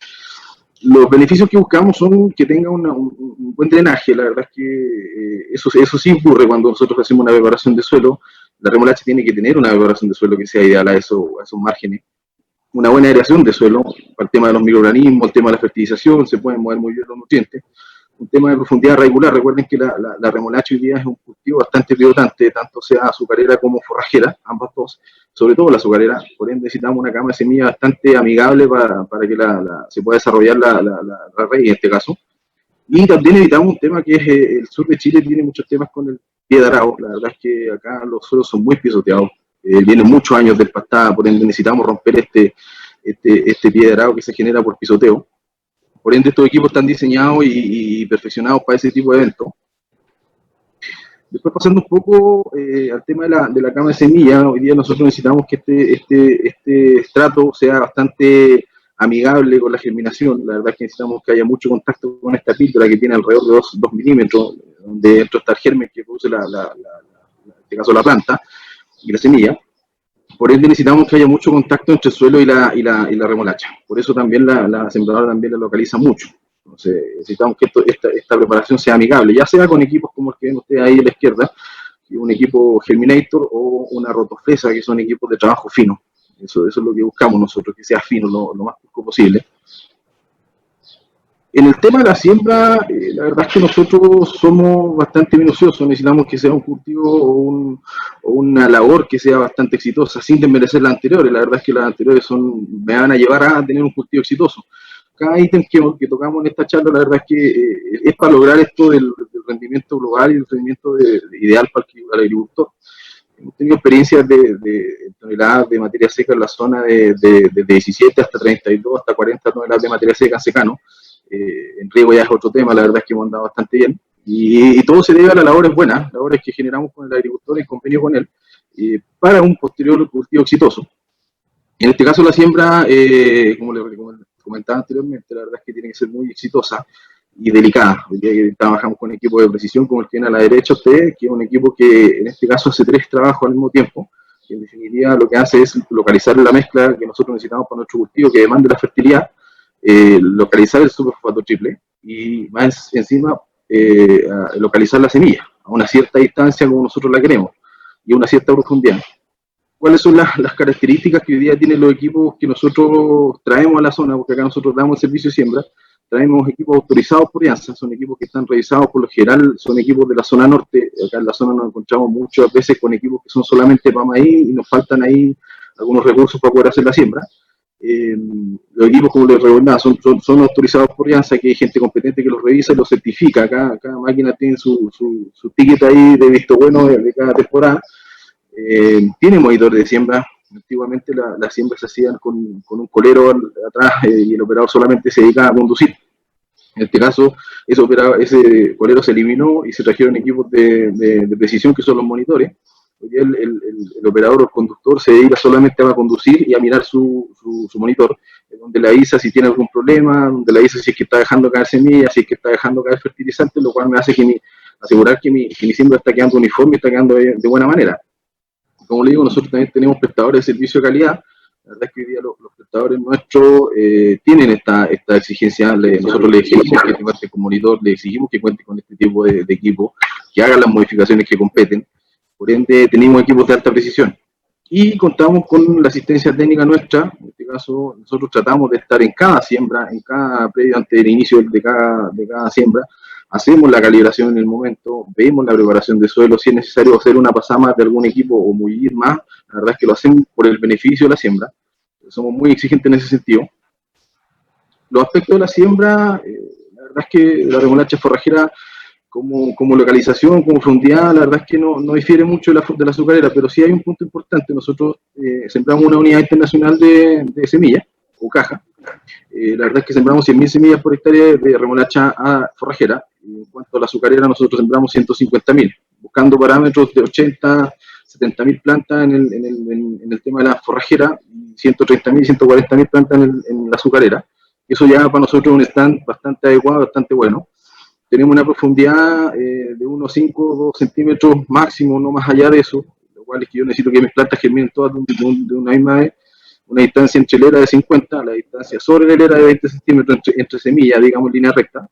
[SPEAKER 5] Los beneficios que buscamos son que tenga un buen drenaje, la verdad es que eso sí ocurre cuando nosotros hacemos una preparación de suelo. La remolacha tiene que tener una preparación de suelo que sea ideal a esos márgenes. Una buena aireación de suelo, para el tema de los microorganismos, el tema de la fertilización, se pueden mover muy bien los nutrientes. Un tema de profundidad regular, recuerden que la remolacha hoy día es un cultivo bastante pivotante, tanto sea azucarera como forrajera, ambas dos, sobre todo la azucarera, por ende necesitamos una cama de semilla bastante amigable para que se pueda desarrollar la raíz en este caso. Y también evitamos un tema que es el sur de Chile tiene muchos temas con el pie de arao, la verdad es que acá los suelos son muy pisoteados, vienen muchos años de pastada, por ende necesitamos romper este pie de arao que se genera por pisoteo. Por ende, estos equipos están diseñados y perfeccionados para ese tipo de eventos. Después, pasando un poco al tema de la cama de semilla, hoy día nosotros necesitamos que este estrato sea bastante amigable con la germinación. La verdad es que necesitamos que haya mucho contacto con esta píldora que tiene alrededor de 2 milímetros, donde dentro está el germen que produce en este caso la planta y la semilla. Por ende necesitamos que haya mucho contacto entre el suelo y la remolacha. Por eso también la sembradora también la localiza mucho. Entonces necesitamos que esta preparación sea amigable, ya sea con equipos como el que ven ustedes ahí a la izquierda, un equipo Germinator o una rotofresa, que son equipos de trabajo fino. Eso es lo que buscamos nosotros, que sea fino lo más poco posible. En el tema de la siembra, la verdad es que nosotros somos bastante minuciosos, necesitamos que sea un cultivo o una labor que sea bastante exitosa, sin desmerecer las anteriores. La verdad es que las anteriores me van a llevar a tener un cultivo exitoso. Cada ítem que tocamos en esta charla, la verdad es que es para lograr esto del rendimiento global y el rendimiento ideal para el agricultor. Hemos tenido experiencias de toneladas de materia seca en la zona de 17 hasta 32, hasta 40 toneladas de materia seca en secano. En riego ya es otro tema, la verdad es que hemos andado bastante bien. Y todo se debe a las labores buenas, labores que generamos con el agricultor en convenio con él, para un posterior cultivo exitoso. En este caso la siembra, como les comentaba anteriormente, la verdad es que tiene que ser muy exitosa y delicada. Hoy día trabajamos con equipos de precisión, como el que viene a la derecha usted, que es un equipo que en este caso hace 3 trabajos al mismo tiempo, que en definitiva lo que hace es localizar la mezcla que nosotros necesitamos para nuestro cultivo, que demande la fertilidad, localizar el superfosfato triple y más encima localizar la semilla a una cierta distancia como nosotros la queremos y a una cierta profundidad. ¿Cuáles son las características que hoy día tienen los equipos que nosotros traemos a la zona? Porque acá nosotros damos el servicio de siembra, traemos equipos autorizados por IANSA, son equipos que están revisados por lo general, son equipos de la zona norte. Acá en la zona nos encontramos muchas veces con equipos que son solamente para maíz y nos faltan ahí algunos recursos para poder hacer la siembra. Los equipos, como les recordaba, son autorizados por IANSA, que hay gente competente que los revisa y los certifica. Cada máquina tiene su ticket ahí de visto bueno de cada temporada. Tiene monitor de siembra. Antiguamente las siembras se hacían con un colero atrás y el operador solamente se dedicaba a conducir. En este caso, ese colero se eliminó y se trajeron equipos de precisión que son los monitores. Hoy día el operador o el conductor se dedica solamente a conducir y a mirar su monitor, donde le avisa si tiene algún problema, donde le avisa si es que está dejando caer semillas, si es que está dejando caer fertilizante, lo cual me hace asegurar que mi siembra está quedando uniforme y está quedando de buena manera. Como le digo, nosotros también tenemos prestadores de servicio de calidad. La verdad es que hoy día los prestadores nuestros tienen esta exigencia. Nosotros le exigimos que cuente con monitor, le exigimos que cuente con este tipo de equipo, que hagan las modificaciones que competen. Por ende, tenemos equipos de alta precisión. Y contamos con la asistencia técnica nuestra. En este caso, nosotros tratamos de estar en cada siembra, en cada predio antes del inicio de cada siembra, hacemos la calibración en el momento, vemos la preparación de suelo, si es necesario hacer una pasada más de algún equipo o mullir más, la verdad es que lo hacemos por el beneficio de la siembra, somos muy exigentes en ese sentido. Los aspectos de la siembra, la verdad es que la remolacha forrajera como localización, como profundidad, la verdad es que no difiere mucho de la azucarera, pero sí hay un punto importante. Nosotros sembramos una unidad internacional de semillas, o caja. La verdad es que sembramos 100.000 semillas por hectárea de remolacha forrajera. En cuanto a la azucarera, nosotros sembramos 150.000, buscando parámetros de 80, 70.000 plantas en el tema de la forrajera, 130.000, 140.000 plantas en la azucarera. Eso ya para nosotros es un stand bastante adecuado, bastante bueno. Tenemos una profundidad de unos 5 o 2 centímetros máximo, no más allá de eso, lo cual es que yo necesito que mis plantas germinen todas de una misma vez, una distancia entre hilera de 50, la distancia sobre la hilera de 20 centímetros entre semillas, digamos, en línea recta.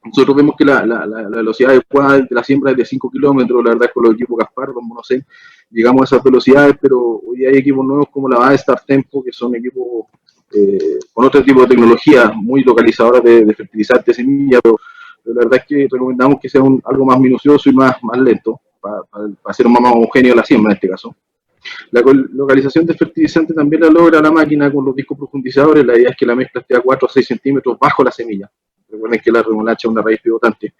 [SPEAKER 5] Nosotros vemos que la velocidad adecuada de la siembra es de 5 kilómetros, la verdad es que con los equipos Gaspar, los Monocen, llegamos a esas velocidades, pero hoy hay equipos nuevos como la Base Star Tempo, que son equipos con otro tipo de tecnología, muy localizadoras de fertilizantes de semillas, pero la verdad es que recomendamos que sea algo más minucioso y más lento, para hacer más homogéneo la siembra en este caso. La localización de fertilizante también la logra la máquina con los discos profundizadores. La idea es que la mezcla esté a 4 a 6 centímetros bajo la semilla. Recuerden que la remolacha es una raíz pivotante.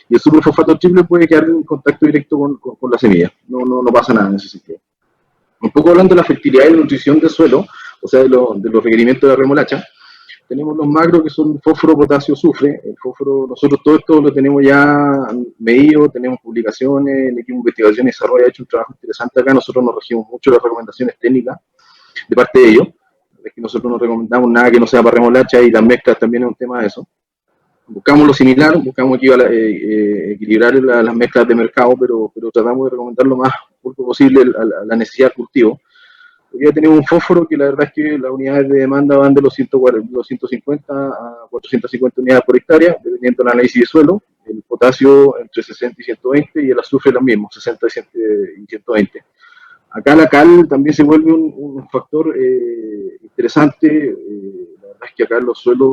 [SPEAKER 5] Y el superfosfato triple puede quedar en contacto directo con la semilla. No pasa nada en ese sentido. Un poco hablando de la fertilidad y la nutrición del suelo, o sea, de los requerimientos de la remolacha, tenemos los macros que son fósforo, potasio, azufre. El fósforo, nosotros todo esto lo tenemos ya medido, tenemos publicaciones, el equipo de investigación y desarrollo ha hecho un trabajo interesante acá. Nosotros nos regimos mucho las recomendaciones técnicas de parte de ellos. Es que nosotros no recomendamos nada que no sea para remolacha y las mezclas también es un tema de eso. Buscamos lo similar, buscamos equilibrar las mezclas de mercado, pero tratamos de recomendar lo más pulpo posible a la necesidad del cultivo. Hoy ya tenemos un fósforo que la verdad es que las unidades de demanda van de los 150 a 450 unidades por hectárea, dependiendo del análisis de suelo. El potasio entre 60 y 120 y el azufre lo mismo, 60 y 120. Acá la cal también se vuelve un factor interesante. La verdad es que acá en los suelos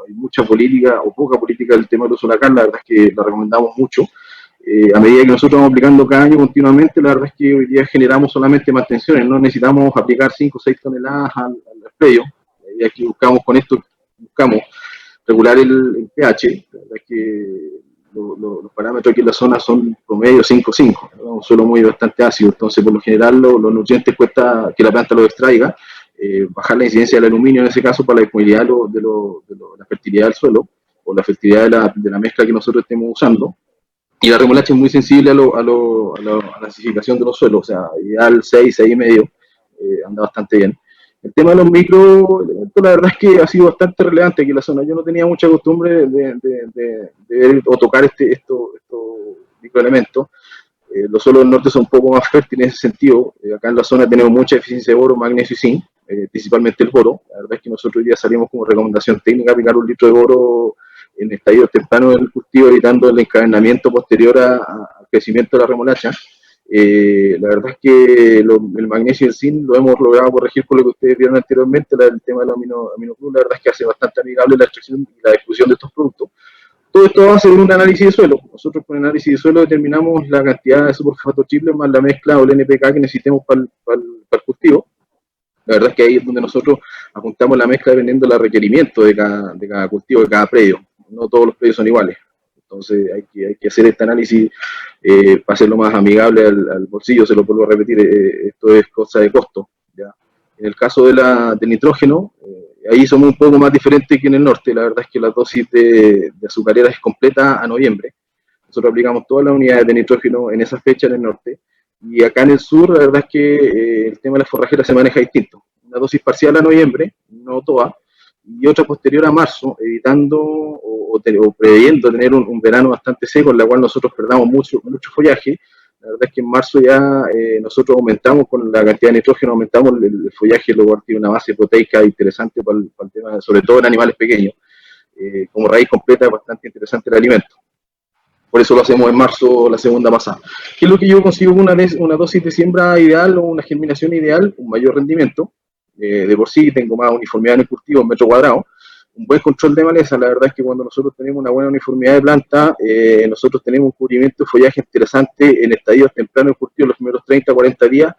[SPEAKER 5] hay mucha política o poca política del tema del uso de la cal, la verdad es que la recomendamos mucho. A medida que nosotros vamos aplicando cada año continuamente, la verdad es que hoy día generamos solamente mantenciones, no necesitamos aplicar 5 o 6 toneladas al predio. La idea es que buscamos regular el pH, la verdad es que los parámetros aquí en la zona son promedio 5,5, un suelo muy bastante ácido, entonces por lo general los nutrientes cuesta que la planta los extraiga, bajar la incidencia del aluminio en ese caso para la disponibilidad de la fertilidad del suelo, o la fertilidad de la mezcla que nosotros estemos usando. Y la remolacha es muy sensible a la acidificación de los suelos, o sea, ideal 6, 6,5, anda bastante bien. El tema de los microelementos, la verdad es que ha sido bastante relevante aquí en la zona. Yo no tenía mucha costumbre de ver o tocar estos microelementos. Los suelos del norte son un poco más fértiles en ese sentido. Acá en la zona tenemos mucha deficiencia de boro, magnesio y zinc, principalmente el boro. La verdad es que nosotros hoy día salimos como recomendación técnica aplicar 1 litro de boro en estadios tempranos del cultivo, evitando el encadenamiento posterior al crecimiento de la remolacha. La verdad es que el magnesio y el zinc lo hemos logrado corregir por lo que ustedes vieron anteriormente, el tema de los aminocrudos, la verdad es que hace bastante amigable la extracción y la difusión de estos productos. Todo esto va a ser un análisis de suelo. Nosotros con el análisis de suelo determinamos la cantidad de superfosfato triple más la mezcla o el NPK que necesitemos para el cultivo. La verdad es que ahí es donde nosotros apuntamos la mezcla dependiendo del requerimiento de cada cultivo, de cada predio. No todos los predios son iguales, entonces hay que hacer este análisis para hacerlo más amigable al bolsillo. Se lo vuelvo a repetir, esto es cosa de costo, ¿ya? En el caso del nitrógeno, ahí somos un poco más diferentes que en el norte. La verdad es que la dosis de azucarera es completa a noviembre. Nosotros aplicamos todas las unidades de nitrógeno en esa fecha en el norte, y acá en el sur la verdad es que el tema de la forrajera se maneja distinto. Una dosis parcial a noviembre, no toda, y otra posterior a marzo, evitando o previendo tener un verano bastante seco, en la cual nosotros perdamos mucho follaje. La verdad es que en marzo ya nosotros aumentamos con la cantidad de nitrógeno, aumentamos el follaje, lo cual tiene una base proteica interesante para el tema, sobre todo en animales pequeños. Como raíz completa es bastante interesante el alimento. Por eso lo hacemos en marzo, la segunda pasada. ¿Qué es lo que yo consigo con una dosis de siembra ideal o una germinación ideal? Un mayor rendimiento. De por sí tengo más uniformidad en el cultivo en metro cuadrado. un buen control de maleza. La verdad es que cuando nosotros tenemos una buena uniformidad de planta, nosotros tenemos un cubrimiento de follaje interesante en estadios tempranos del cultivo, los primeros 30, 40 días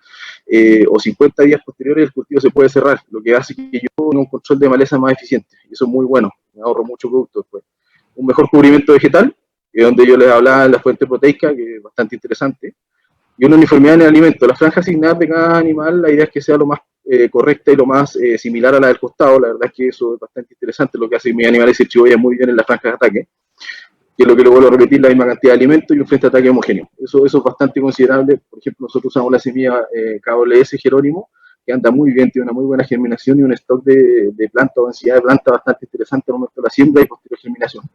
[SPEAKER 5] o 50 días posteriores, el cultivo se puede cerrar, lo que hace que yo tenga un control de maleza más eficiente. Y eso es muy bueno, me ahorro mucho producto después. Un mejor cubrimiento vegetal, que es donde yo les hablaba de la fuente proteica, que es bastante interesante, y una uniformidad en el alimento. La franja asignada de cada animal, la idea es que sea lo más correcta y lo más similar a la del costado. La verdad es que eso es bastante interesante, lo que hace mi animal se chivoya muy bien en la franja de ataque, que es lo que le vuelvo a repetir, la misma cantidad de alimento y un frente de ataque homogéneo. Eso es bastante considerable. Por ejemplo, nosotros usamos la semilla KWS Jerónimo, que anda muy bien, tiene una muy buena germinación y un stock de planta o densidad de planta bastante interesante al momento de la siembra y posterior germinación.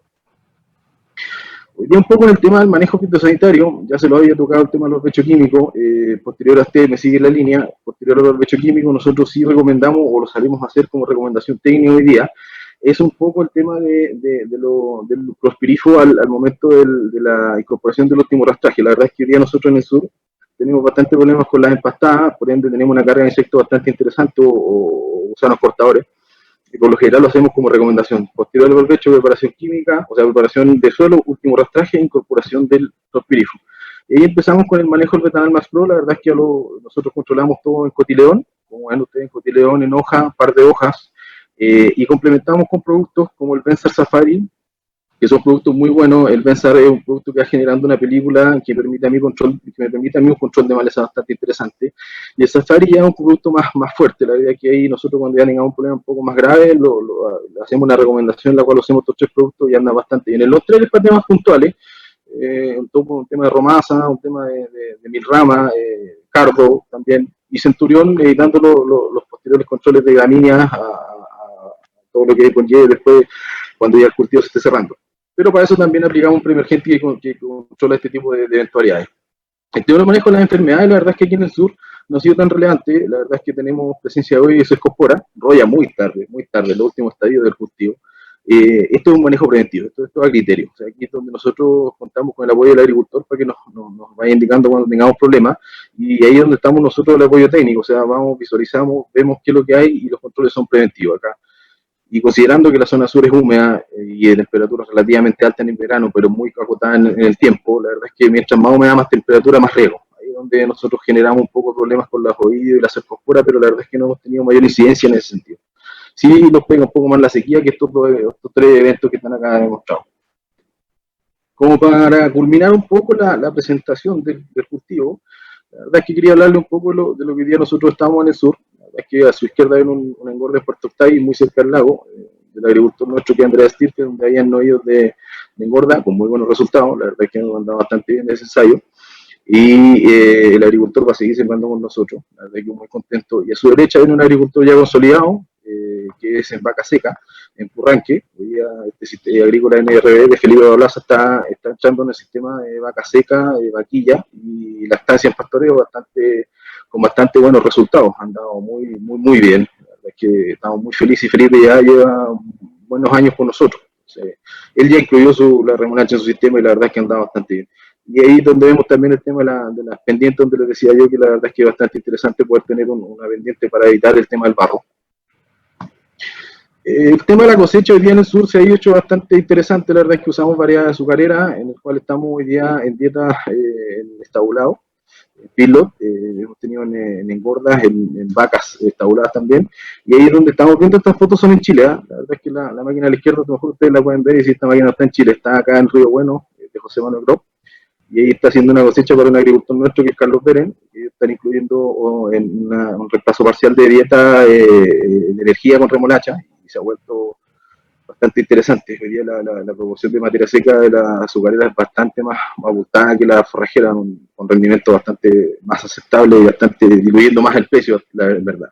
[SPEAKER 5] Hoy día un poco en el tema del manejo fitosanitario, ya se lo había tocado el tema de los barbechos químicos, posterior a usted me sigue la línea, posterior al barbecho químico nosotros sí recomendamos, o lo salimos a hacer como recomendación técnica hoy día, es un poco el tema del clospirifo al momento de la incorporación del último rastraje. La verdad es que hoy día nosotros en el sur tenemos bastantes problemas con las empastadas, por ende tenemos una carga de insectos bastante interesante o gusanos cortadores. Y por lo general lo hacemos como recomendación. Posterior al barbecho, preparación química, o sea, preparación de suelo, último rastraje e incorporación del clospirifo. Y ahí empezamos con el manejo del Betanal Max Pro. La verdad es que nosotros controlamos todo en cotileón, como ven ustedes, en cotileón, en hoja, par de hojas, y complementamos con productos como el Bensar Safari, que son productos muy buenos. El Bensar es un producto que va generando una película que me permite a mí un control de maleza bastante interesante. Y el Safari ya es un producto más fuerte. La verdad es que ahí nosotros cuando ya tengamos un problema un poco más grave, hacemos una recomendación en la cual hacemos estos 3 productos y anda bastante bien. En los 3 para temas puntuales, un tema de Romasa, un tema de Milrama, Cardo también, y Centurión, dando los posteriores controles de gramíneas a todo lo que conlleve después cuando ya el cultivo se esté cerrando. Pero para eso también aplicamos un preemergente que controla este tipo de eventualidades. El tema de manejo de las enfermedades, la verdad es que aquí en el sur no ha sido tan relevante. La verdad es que tenemos presencia de hoy de Cercospora, roya muy tarde, el último estadio del cultivo. Esto es un manejo preventivo, esto es a criterio. O sea, aquí es donde nosotros contamos con el apoyo del agricultor para que nos vaya indicando cuando tengamos problemas, y ahí es donde estamos nosotros, el apoyo técnico. O sea, vamos, visualizamos, vemos qué es lo que hay y los controles son preventivos acá. Y considerando que la zona sur es húmeda y de temperaturas relativamente altas en el verano, pero muy acotadas en el tiempo, la verdad es que mientras más húmeda, más temperatura, más riego. Ahí es donde nosotros generamos un poco de problemas con la oídos y la cercospora, pero la verdad es que no hemos tenido mayor incidencia en ese sentido. Sí nos pega un poco más la sequía que estos 3 eventos que están acá demostrados. Como para culminar un poco la presentación del cultivo, la verdad es que quería hablarle un poco de lo que hoy día nosotros estamos en el sur. Es que a su izquierda hay un engorde de Puerto Octay, muy cerca del lago, del agricultor nuestro que es Andrea Stirpe, donde hay novillos de engorda con muy buenos resultados. La verdad es que nos anda bastante bien ese ensayo. Y el agricultor va a seguir sembrando con nosotros. La verdad es que muy contento. Y a su derecha viene un agricultor ya consolidado, que es en Vaca Seca, en Purranque. Hoy día este agrícola NRB de Felipe Bablaza está entrando en el sistema de vaca seca, de vaquilla, y la estancia en pastoreo con bastante buenos resultados. Han dado muy bien. La verdad es que estamos muy felices y Felipe ya lleva buenos años con nosotros. O sea, él ya incluyó la remolacha en su sistema y la verdad es que han dado bastante bien. Y ahí es donde vemos también el tema de las pendientes, donde les decía yo que la verdad es que es bastante interesante poder tener una pendiente para evitar el tema del barro. El tema de la cosecha hoy día en el sur se ha hecho bastante interesante. La verdad es que usamos variedades azucareras, en el cual estamos hoy día en dieta en estabulado, en pilot, hemos tenido en engordas, en vacas estabuladas también, y ahí es donde estamos viendo. Estas fotos son en Chile, ¿eh? La verdad es que la máquina a la izquierda, a lo mejor ustedes la pueden ver, y si esta máquina está en Chile, está acá en Río Bueno, de José Manuel Grop, y ahí está haciendo una cosecha para un agricultor nuestro que es Carlos Beren, que están incluyendo un reemplazo parcial de dieta de energía con remolacha, y se ha vuelto bastante interesante. Hoy día la proporción de materia seca de la azucarera es bastante más abultada que la forrajera, con rendimiento bastante más aceptable y bastante diluyendo más el precio, la verdad.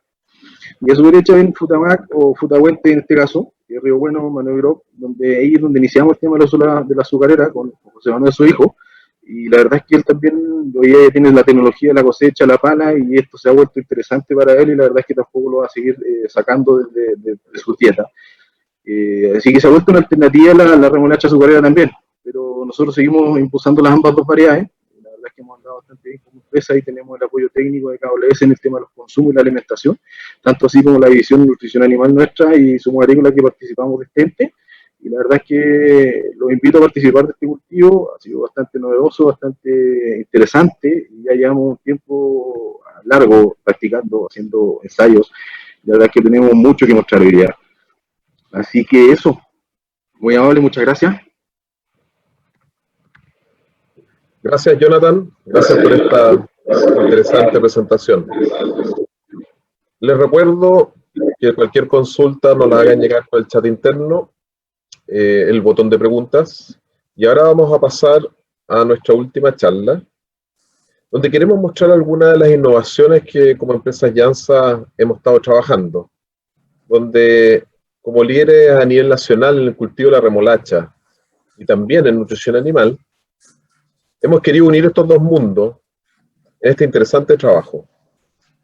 [SPEAKER 5] Y a su derecha ven Futamac o Futahuente en este caso, que es Río Bueno, Manuel Grop, donde ahí es donde iniciamos el tema de la azucarera con José Manuel, su hijo. Y la verdad es que él también hoy ya tiene la tecnología de la cosecha, la pala, y esto se ha vuelto interesante para él, y la verdad es que tampoco lo va a seguir sacando de su dieta. Así que se ha vuelto una alternativa la remolacha azucarera también, pero nosotros seguimos impulsando las ambas dos variedades. La verdad verdad es que hemos andado bastante bien como empresa y tenemos el apoyo técnico de KWS en el tema de los consumos y la alimentación, tanto así como la división de nutrición animal nuestra y Insumos Agrícolas que participamos de este ente. Y la verdad es que los invito a participar de este cultivo, ha sido bastante novedoso, bastante interesante, y ya llevamos un tiempo largo practicando, haciendo ensayos, la verdad es que tenemos mucho que mostrar hoy día. Así que eso, muy amable, muchas gracias.
[SPEAKER 2] Gracias, Jonathan. Gracias por esta interesante presentación. Les recuerdo que cualquier consulta nos la hagan llegar por el chat interno, el botón de preguntas. Y ahora vamos a pasar a nuestra última charla, donde queremos mostrar algunas de las innovaciones que como empresa Jansa hemos estado trabajando, donde como líderes a nivel nacional en el cultivo de la remolacha y también en nutrición animal, hemos querido unir estos dos mundos en este interesante trabajo.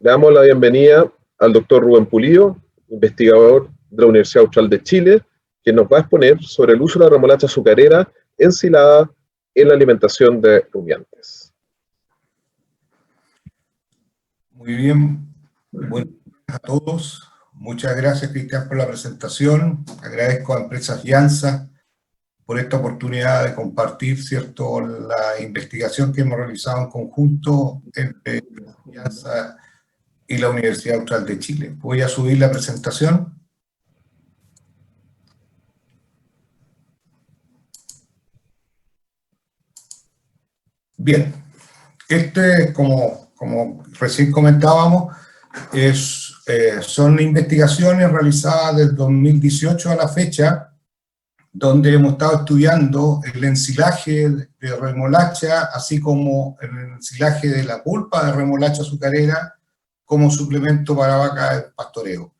[SPEAKER 2] Le damos la bienvenida al doctor Rubén Pulido, investigador de la Universidad Austral de Chile, que nos va a exponer sobre el uso de la remolacha azucarera ensilada en la alimentación de rumiantes.
[SPEAKER 6] Muy bien, buenos días a todos. Muchas gracias, Cristian, por la presentación. Agradezco a Empresas Jansa por esta oportunidad de compartir, ¿cierto?, la investigación que hemos realizado en conjunto entre Jansa y la Universidad Austral de Chile. Voy a subir la presentación. Bien, como recién comentábamos, son investigaciones realizadas del 2018 a la fecha, donde hemos estado estudiando el ensilaje de remolacha, así como el ensilaje de la pulpa de remolacha azucarera como suplemento para vaca de pastoreo.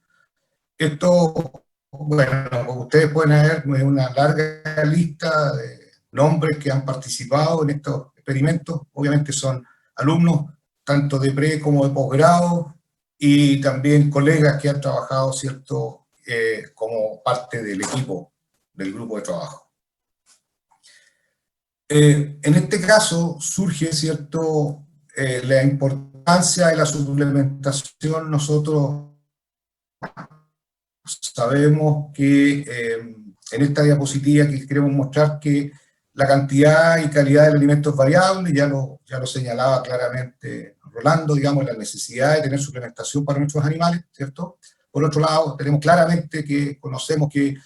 [SPEAKER 6] Esto, bueno, como ustedes pueden ver, es una larga lista de nombres que han participado en estos experimentos. Obviamente son alumnos tanto de pre como de posgrado y también colegas que han trabajado, ¿cierto?, como parte del equipo del grupo de trabajo. En este caso surge, ¿cierto?, la importancia de la suplementación. Nosotros sabemos que en esta diapositiva que queremos mostrar que la cantidad y calidad del alimento es variable, ya lo señalaba claramente Rolando, digamos, la necesidad de tener suplementación para nuestros animales, ¿cierto? Por otro lado, tenemos claramente que conocemos que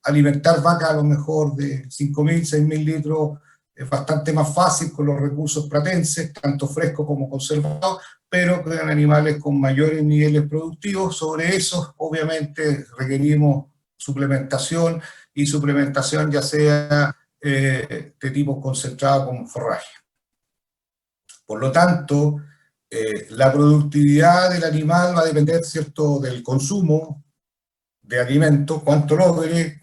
[SPEAKER 6] alimentar vacas a lo mejor de 5.000, 6.000 litros es bastante más fácil con los recursos pratenses, tanto frescos como conservados, pero con animales con mayores niveles productivos. Sobre eso, obviamente, requerimos suplementación, y suplementación ya sea de tipo concentrado como forraje. Por lo tanto, la productividad del animal va a depender, ¿cierto?, del consumo de alimentos, cuánto logre,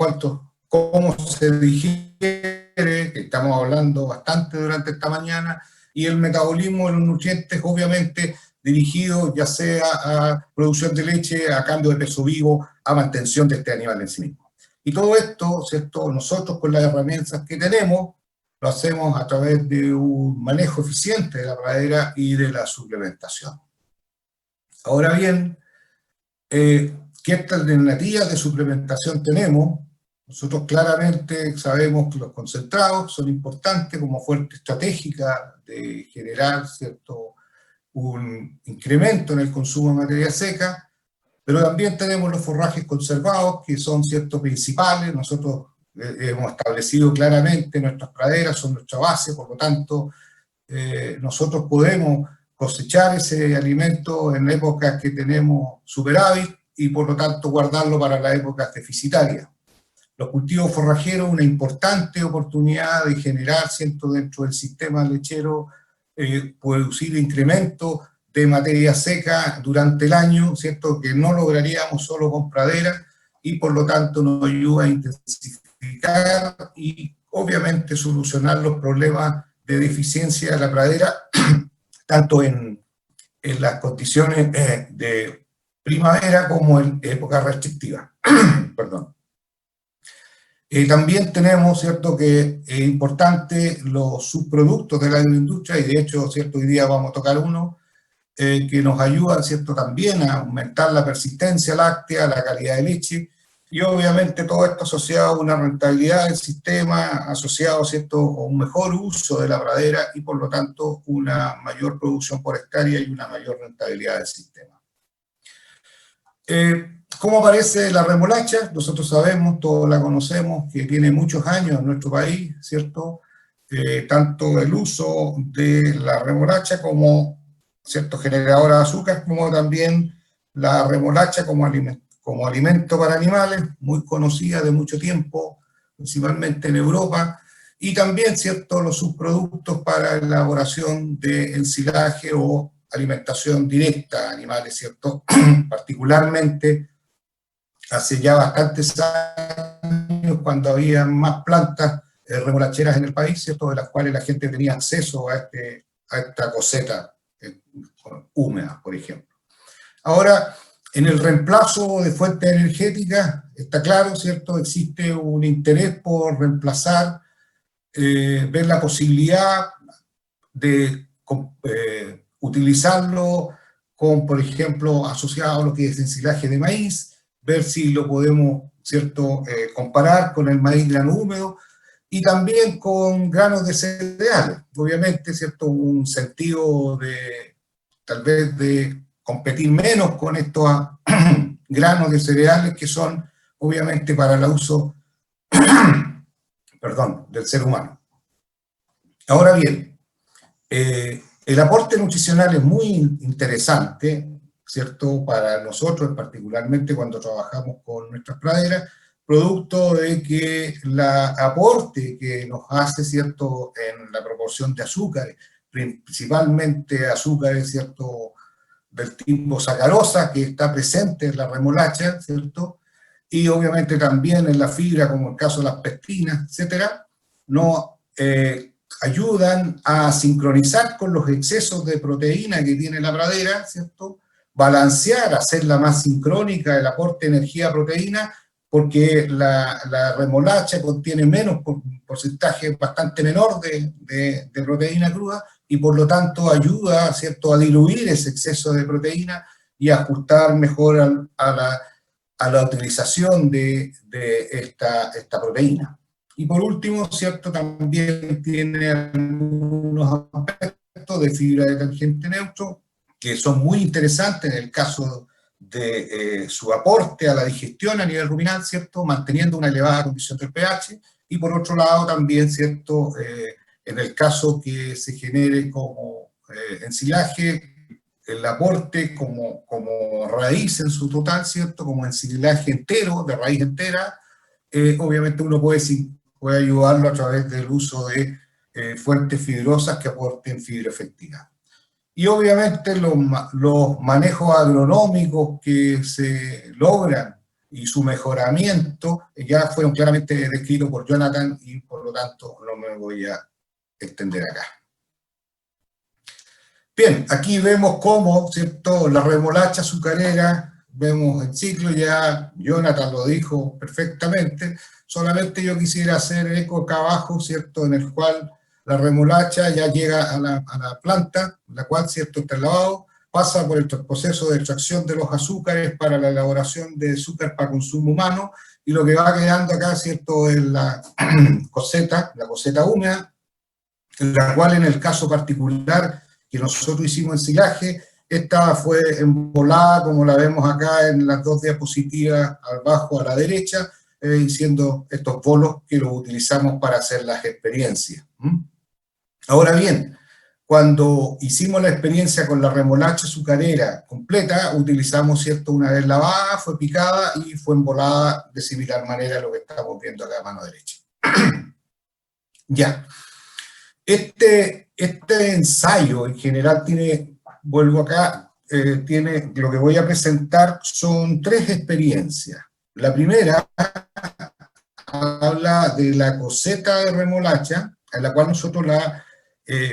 [SPEAKER 6] cómo se digiere, que estamos hablando bastante durante esta mañana, y el metabolismo de los nutrientes, obviamente, dirigido ya sea a producción de leche, a cambio de peso vivo, a mantención de este animal en sí mismo. Y todo esto, ¿cierto?, nosotros con las herramientas que tenemos, lo hacemos a través de un manejo eficiente de la pradera y de la suplementación. Ahora bien, ¿qué alternativas de suplementación tenemos? Nosotros claramente sabemos que los concentrados son importantes como fuente estratégica de generar, ¿cierto?, un incremento en el consumo de materia seca, pero también tenemos los forrajes conservados, que son, ¿cierto?, principales. Nosotros hemos establecido claramente nuestras praderas, son nuestra base, por lo tanto, nosotros podemos cosechar ese alimento en épocas que tenemos superávit y por lo tanto guardarlo para las épocas deficitarias. Los cultivos forrajeros, una importante oportunidad de generar, ¿cierto?, dentro del sistema lechero, producir incremento de materia seca durante el año, ¿cierto?, que no lograríamos solo con pradera, y por lo tanto nos ayuda a intensificar y obviamente solucionar los problemas de deficiencia de la pradera, tanto en las condiciones de primavera como en época restrictiva. Perdón. También tenemos, ¿cierto?, que es importante los subproductos de la agroindustria, y de hecho, ¿cierto?, hoy día vamos a tocar uno, que nos ayudan, ¿cierto?, también a aumentar la persistencia láctea, la calidad de leche, y obviamente todo esto asociado a una rentabilidad del sistema, asociado, ¿cierto?, a un mejor uso de la pradera y por lo tanto una mayor producción por hectárea y una mayor rentabilidad del sistema. ¿Cómo aparece la remolacha? Nosotros sabemos, todos la conocemos, que tiene muchos años en nuestro país, ¿cierto? Tanto el uso de la remolacha como, ¿cierto?, generadora de azúcar, como también la remolacha como alimento para animales, muy conocida de mucho tiempo, principalmente en Europa, y también, ¿cierto?, los subproductos para elaboración de ensilaje o alimentación directa a animales, ¿cierto? Particularmente hace ya bastantes años, cuando había más plantas remolacheras en el país, ¿cierto?, de las cuales la gente tenía acceso a esta coseta húmeda, por ejemplo. Ahora, en el reemplazo de fuentes energéticas, está claro, ¿cierto?, existe un interés por reemplazar, ver la posibilidad de utilizarlo con, por ejemplo, asociado a lo que es ensilaje de maíz, ver si lo podemos, ¿cierto?, comparar con el maíz grano húmedo, y también con granos de cereales. Obviamente, ¿cierto?, un sentido de, tal vez, de competir menos con estos granos de cereales que son, obviamente, para el uso perdón, del ser humano. Ahora bien, el aporte nutricional es muy interesante, ¿cierto?, para nosotros, particularmente cuando trabajamos con nuestras praderas, producto de que el aporte que nos hace, ¿cierto?, en la proporción de azúcares, principalmente azúcares, ¿cierto?, del tipo sacarosa, que está presente en la remolacha, ¿cierto?, y obviamente también en la fibra, como el caso de las pectinas, etcétera, nos ayudan a sincronizar con los excesos de proteína que tiene la pradera, ¿cierto?, balancear, hacerla más sincrónica el aporte de energía-proteína, porque la remolacha contiene menos porcentaje bastante menor de proteína cruda, y por lo tanto ayuda, ¿cierto?, a diluir ese exceso de proteína y a ajustar mejor a la utilización de esta proteína. Y por último, ¿cierto?, también tiene algunos aspectos de fibra detergente neutro que son muy interesantes en el caso de su aporte a la digestión a nivel ruminal, ¿cierto?, manteniendo una elevada condición del pH, y por otro lado también, ¿cierto?, en el caso que se genere como ensilaje, el aporte como raíz en su total, ¿cierto?, como ensilaje entero, de raíz entera, obviamente uno puede ayudarlo a través del uso de fuentes fibrosas que aporten fibra efectiva. Y obviamente los manejos agronómicos que se logran y su mejoramiento ya fueron claramente descritos por Jonathan, y por lo tanto no me voy a extender acá. Bien, aquí vemos cómo, ¿cierto?, la remolacha azucarera, vemos el ciclo, ya Jonathan lo dijo perfectamente, solamente yo quisiera hacer eco acá abajo, ¿cierto?, en el cual la remolacha ya llega a la planta, la cual, ¿cierto?, está el lavado, pasa por el proceso de extracción de los azúcares para la elaboración de azúcar para consumo humano, y lo que va quedando acá, ¿cierto?, es la coseta húmeda, la cual en el caso particular que nosotros hicimos ensilaje, esta fue embolada, como la vemos acá en las dos diapositivas abajo a la derecha, siendo estos bolos que los utilizamos para hacer las experiencias. Ahora bien, cuando hicimos la experiencia con la remolacha azucarera completa, utilizamos, ¿cierto?, una vez lavada, fue picada y fue embolada de similar manera a lo que estamos viendo acá a mano derecha. Ya. Este ensayo en general tiene, vuelvo acá, tiene, lo que voy a presentar son 3 experiencias. La primera habla de la coseta de remolacha, en la cual nosotros la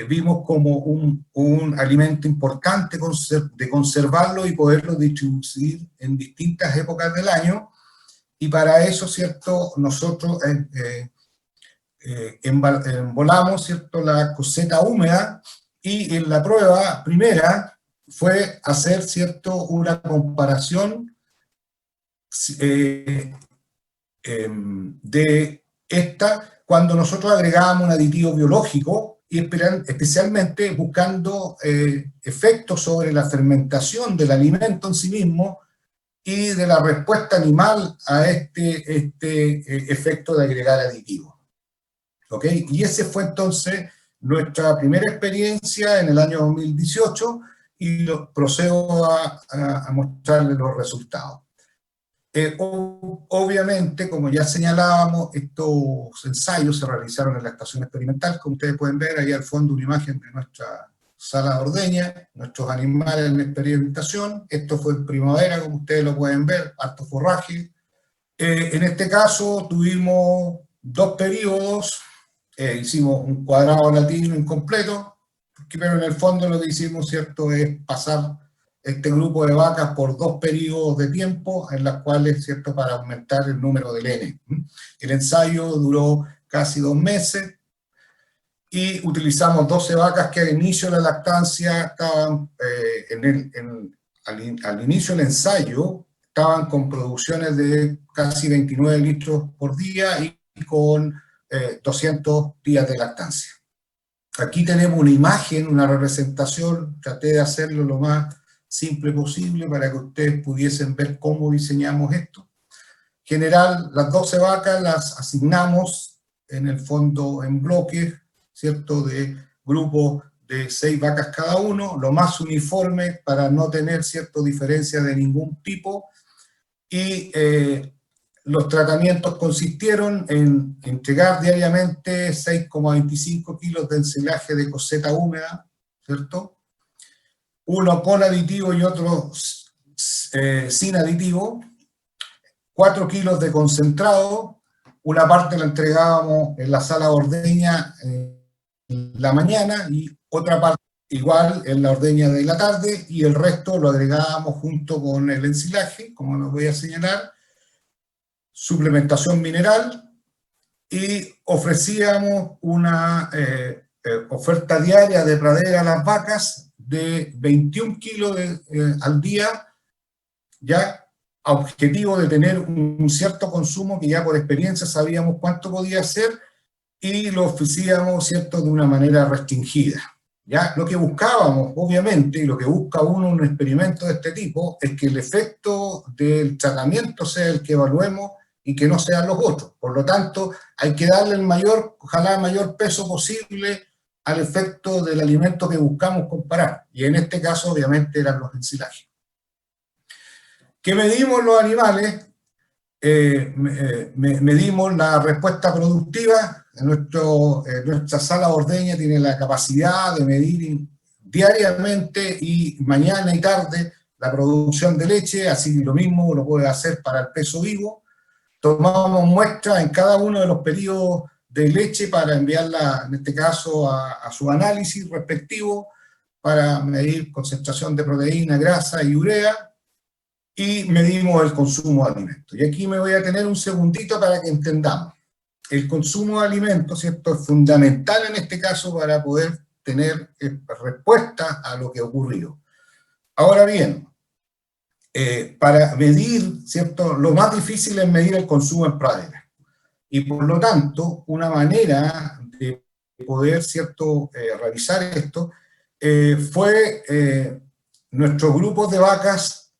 [SPEAKER 6] vimos como un alimento importante de conservarlo y poderlo distribuir en distintas épocas del año, y para eso, ¿cierto?, nosotros embolamos, ¿cierto?, la coseta húmeda, y en la prueba primera fue hacer, ¿cierto?, una comparación de esta cuando nosotros agregábamos un aditivo biológico, y especialmente buscando efectos sobre la fermentación del alimento en sí mismo y de la respuesta animal a este efecto de agregar aditivos. ¿Ok? Y ese fue entonces nuestra primera experiencia en el año 2018, y procedo a mostrarles los resultados. Obviamente, como ya señalábamos, estos ensayos se realizaron en la estación experimental. Como ustedes pueden ver, ahí al fondo una imagen de nuestra sala de ordeña, nuestros animales en experimentación. Esto fue en primavera, como ustedes lo pueden ver, harto forraje. En este caso tuvimos 2 periodos, hicimos un cuadrado latino incompleto, pero en el fondo lo que hicimos, ¿cierto?, es pasar este grupo de vacas por 2 periodos de tiempo, en las cuales, ¿cierto?, para aumentar el número del N. El ensayo duró casi 2 meses, y utilizamos 12 vacas que al inicio de la lactancia estaban, al inicio del ensayo, estaban con producciones de casi 29 litros por día y con 200 días de lactancia. Aquí tenemos una imagen, una representación, traté de hacerlo lo más simple posible para que ustedes pudiesen ver cómo diseñamos esto. En general, las 12 vacas las asignamos en el fondo en bloques, ¿cierto?, de grupos de 6 vacas cada uno, lo más uniforme para no tener, ¿cierto?, diferencia de ningún tipo, y los tratamientos consistieron en entregar diariamente 6,25 kilos de ensilaje de coseta húmeda, ¿cierto?, uno con aditivo y otro sin aditivo, 4 kilos de concentrado, una parte la entregábamos en la sala de ordeña en la mañana y otra parte igual en la ordeña de la tarde, y el resto lo agregábamos junto con el ensilaje, como les voy a señalar, suplementación mineral, y ofrecíamos una oferta diaria de pradera a las vacas de 21 kilos al día, ya a objetivo de tener un cierto consumo que ya por experiencia sabíamos cuánto podía ser, y lo ofrecíamos, ¿cierto?, de una manera restringida. ¿Ya? Lo que buscábamos, obviamente, y lo que busca uno en un experimento de este tipo, es que el efecto del tratamiento sea el que evaluemos y que no sean los otros. Por lo tanto, hay que darle ojalá el mayor peso posible al efecto del alimento que buscamos comparar, y en este caso obviamente eran los ensilajes. ¿Qué medimos los animales? Medimos la respuesta productiva. Nuestra sala de ordeña tiene la capacidad de medir diariamente y mañana y tarde la producción de leche, así lo mismo lo puede hacer para el peso vivo. Tomamos muestras en cada uno de los periodos de leche para enviarla, en este caso, a su análisis respectivo para medir concentración de proteína, grasa y urea, y medimos el consumo de alimentos. Y aquí me voy a tener un segundito para que entendamos. El consumo de alimentos, ¿cierto?, es fundamental en este caso para poder tener respuesta a lo que ocurrió. Ahora bien, para medir, ¿cierto?, lo más difícil es medir el consumo en pradera. Y por lo tanto, una manera de poder, ¿cierto?, realizar esto fue nuestros grupos de vacas,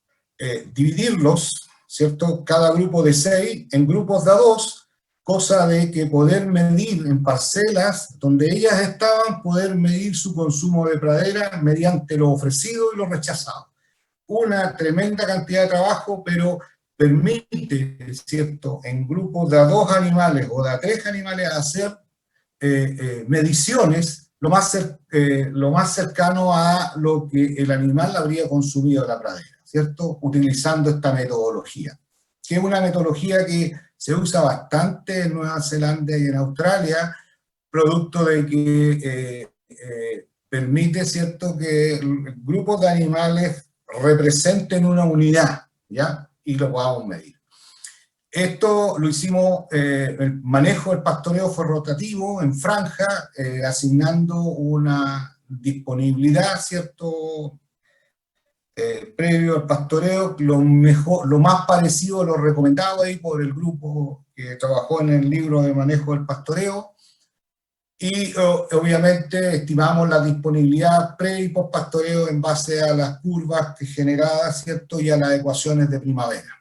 [SPEAKER 6] dividirlos, ¿cierto?, cada grupo de 6 en grupos de 2, cosa de que poder medir en parcelas donde ellas estaban, poder medir su consumo de pradera mediante lo ofrecido y lo rechazado. Una tremenda cantidad de trabajo, pero permite, ¿cierto?, en grupos de a 2 animales o de a 3 animales hacer mediciones lo más cercano a lo que el animal habría consumido de la pradera, ¿cierto?, utilizando esta metodología, que es una metodología que se usa bastante en Nueva Zelanda y en Australia, producto de que permite, ¿cierto?, que grupos de animales representen una unidad, ¿ya?, y lo podamos medir. Esto lo hicimos, el manejo del pastoreo fue rotativo, en franja, asignando una disponibilidad, ¿cierto? Previo al pastoreo, lo más parecido a lo recomendado ahí por el grupo que trabajó en el libro de manejo del pastoreo, y obviamente estimamos la disponibilidad pre y post pastoreo en base a las curvas que generadas, ¿cierto? Y a las ecuaciones de primavera.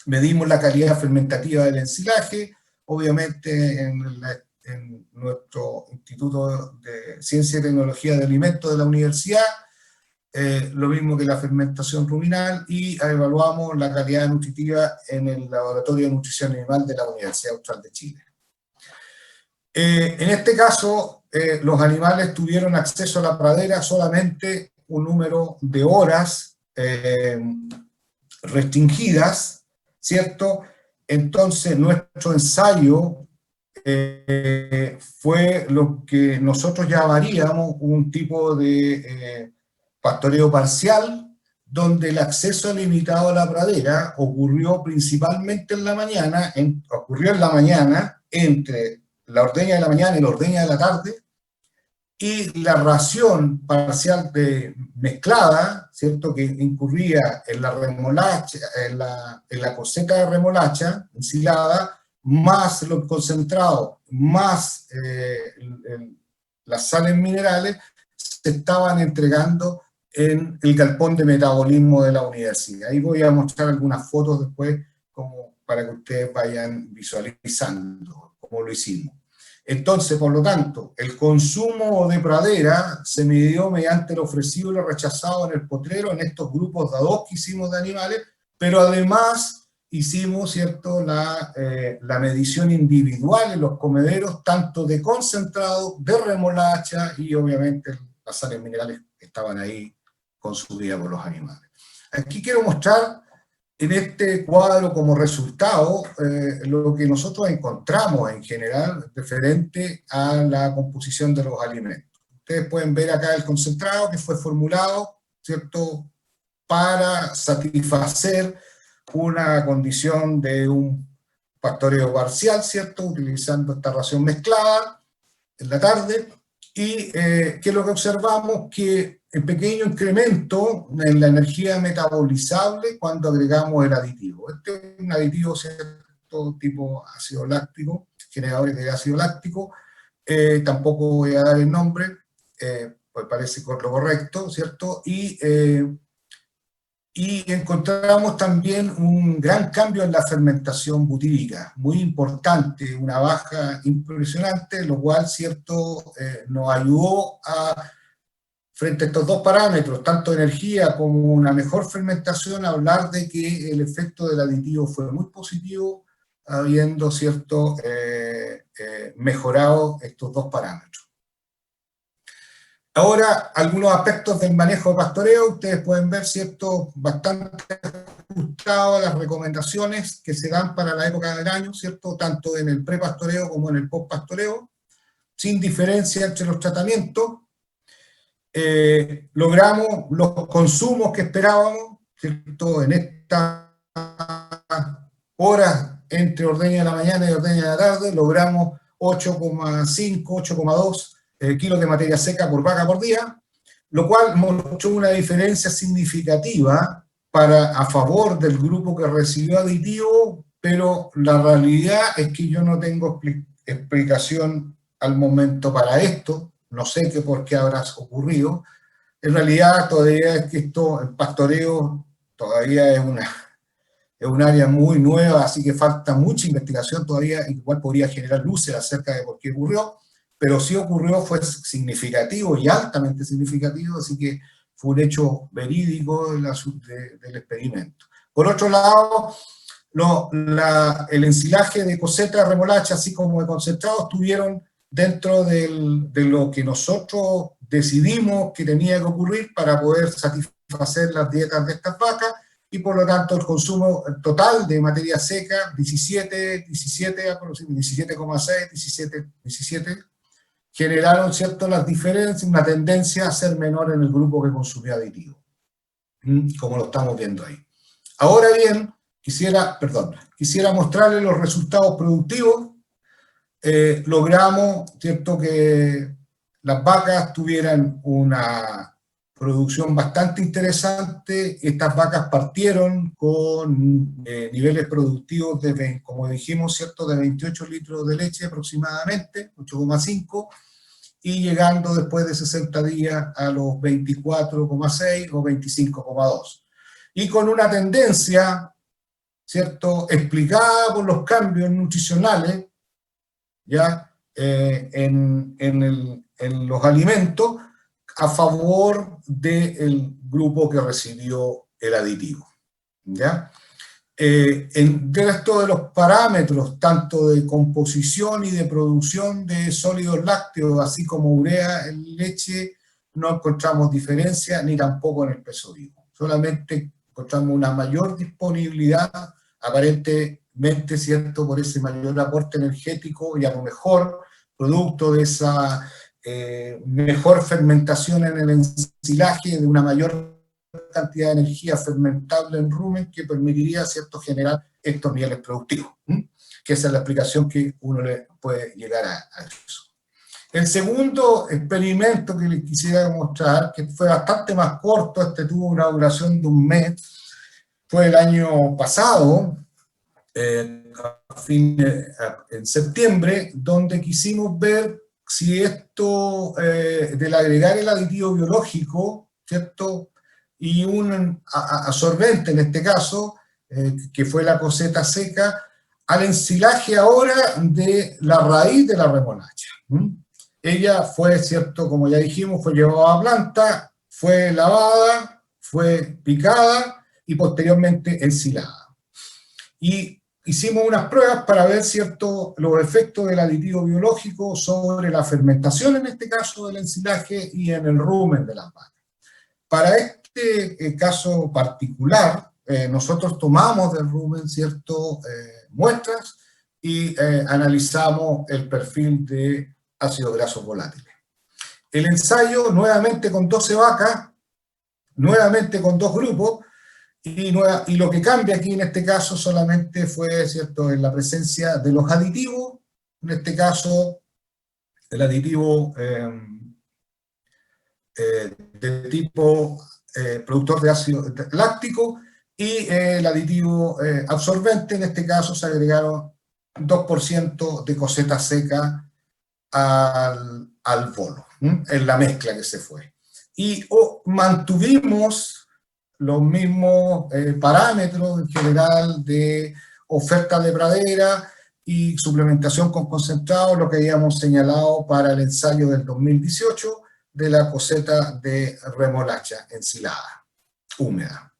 [SPEAKER 6] Medimos la calidad fermentativa del ensilaje, obviamente en nuestro Instituto de Ciencia y Tecnología de Alimentos de la universidad, lo mismo que la fermentación ruminal, y evaluamos la calidad nutritiva en el Laboratorio de Nutrición Animal de la Universidad Austral de Chile. En este caso, los animales tuvieron acceso a la pradera solamente un número de horas restringidas, ¿cierto? Entonces, nuestro ensayo fue lo que nosotros llamaríamos un tipo de pastoreo parcial, donde el acceso limitado a la pradera ocurrió principalmente en la mañana, entre la ordeña de la mañana y la ordeña de la tarde, y la ración parcial mezclada, ¿cierto?, que incurría en la remolacha, en la cosecha de remolacha ensilada, más los concentrados, más las sales minerales, se estaban entregando en el galpón de metabolismo de la universidad. Ahí voy a mostrar algunas fotos después, como para que ustedes vayan visualizando cómo lo hicimos. Entonces, por lo tanto, el consumo de pradera se midió mediante lo ofrecido y lo rechazado en el potrero, en estos grupos de A2 que hicimos de animales, pero además hicimos, ¿cierto?, la medición individual en los comederos, tanto de concentrado, de remolacha, y obviamente las sales minerales estaban ahí consumidas por los animales. Aquí quiero mostrar en este cuadro como resultado lo que nosotros encontramos en general referente a la composición de los alimentos. Ustedes pueden ver acá el concentrado que fue formulado, ¿cierto?, para satisfacer una condición de un pastoreo parcial, ¿cierto?, utilizando esta ración mezclada en la tarde, y que lo que observamos que el pequeño incremento en la energía metabolizable cuando agregamos el aditivo. Este es un aditivo, ¿cierto?, tipo ácido láctico, generadores de ácido láctico, tampoco voy a dar el nombre, pues parece lo correcto, ¿cierto? Y encontramos también un gran cambio en la fermentación butírica, muy importante, una baja impresionante, lo cual, ¿cierto?, nos ayudó a, frente a estos dos parámetros, tanto energía como una mejor fermentación, a hablar de que el efecto del aditivo fue muy positivo, habiendo, ¿cierto?, mejorado estos dos parámetros. Ahora, algunos aspectos del manejo de pastoreo, ustedes pueden ver, ¿cierto?, bastante ajustado a las recomendaciones que se dan para la época del año, ¿cierto?, tanto en el prepastoreo como en el postpastoreo, sin diferencia entre los tratamientos. Logramos los consumos que esperábamos, ¿cierto?, en estas horas entre ordeña de la mañana y ordeña de la tarde, logramos 8,5, 8,2 kilos de materia seca por vaca por día, lo cual mostró una diferencia significativa a favor del grupo que recibió aditivo, pero la realidad es que yo no tengo explicación al momento para esto, no sé por qué habrá ocurrido. En realidad todavía es que esto, el pastoreo todavía es un área muy nueva, así que falta mucha investigación todavía, igual podría generar luces acerca de por qué ocurrió, pero sí ocurrió, fue significativo y altamente significativo, así que fue un hecho verídico del experimento. Por otro lado, el ensilaje de coseta, remolacha, así como de concentrado, estuvieron dentro de lo que nosotros decidimos que tenía que ocurrir para poder satisfacer las dietas de estas vacas, y por lo tanto el consumo total de materia seca, 17,6, 17, generaron, ¿cierto?, las diferencias, una tendencia a ser menor en el grupo que consumió aditivo, como lo estamos viendo ahí. Ahora bien, quisiera mostrarles los resultados productivos. Logramos, ¿cierto?, que las vacas tuvieran una producción bastante interesante. Estas vacas partieron con niveles productivos de, como dijimos, ¿cierto?, de 28 litros de leche aproximadamente, 8,5, y llegando después de 60 días a los 24,6 o 25,2. Y con una tendencia, ¿cierto?, explicada por los cambios nutricionales, ya en los alimentos, a favor del grupo que recibió el aditivo, ¿ya? En resto de los parámetros, tanto de composición y de producción de sólidos lácteos, así como urea en leche, no encontramos diferencia, ni tampoco en el peso vivo. Solamente encontramos una mayor disponibilidad, aparentemente, ¿cierto?, por ese mayor aporte energético y a lo mejor producto de esa mejor fermentación en el ensilaje, de una mayor cantidad de energía fermentable en rumen que permitiría, ¿cierto?, generar estos niveles productivos, que esa es la explicación que uno le puede llegar a eso. El segundo experimento que les quisiera mostrar, que fue bastante más corto, este tuvo una duración de un mes, fue el año pasado, en septiembre, donde quisimos ver si esto, del agregar el aditivo biológico, ¿cierto?, y un absorbente en este caso, que fue la coseta seca, al ensilaje ahora de la raíz de la remolacha. Ella fue, ¿cierto?, como ya dijimos, fue llevada a planta, fue lavada, fue picada y posteriormente ensilada. Y hicimos unas pruebas para ver, ¿cierto?, los efectos del aditivo biológico sobre la fermentación, en este caso del ensilaje, y en el rumen de las vacas. Para este caso particular, nosotros tomamos del rumen, ¿cierto?, muestras y analizamos el perfil de ácidos grasos volátiles. El ensayo, nuevamente con 12 vacas, nuevamente con 2 grupos, y lo que cambia aquí en este caso solamente fue, ¿cierto?, en la presencia de los aditivos, en este caso el aditivo de tipo productor de ácido láctico, y el aditivo absorbente, en este caso se agregaron 2% de coseta seca al bolo, en la mezcla que se fue. Y mantuvimos los mismos parámetros en general de oferta de pradera y suplementación con concentrado, lo que habíamos señalado para el ensayo del 2018 de la coseta de remolacha ensilada, húmeda.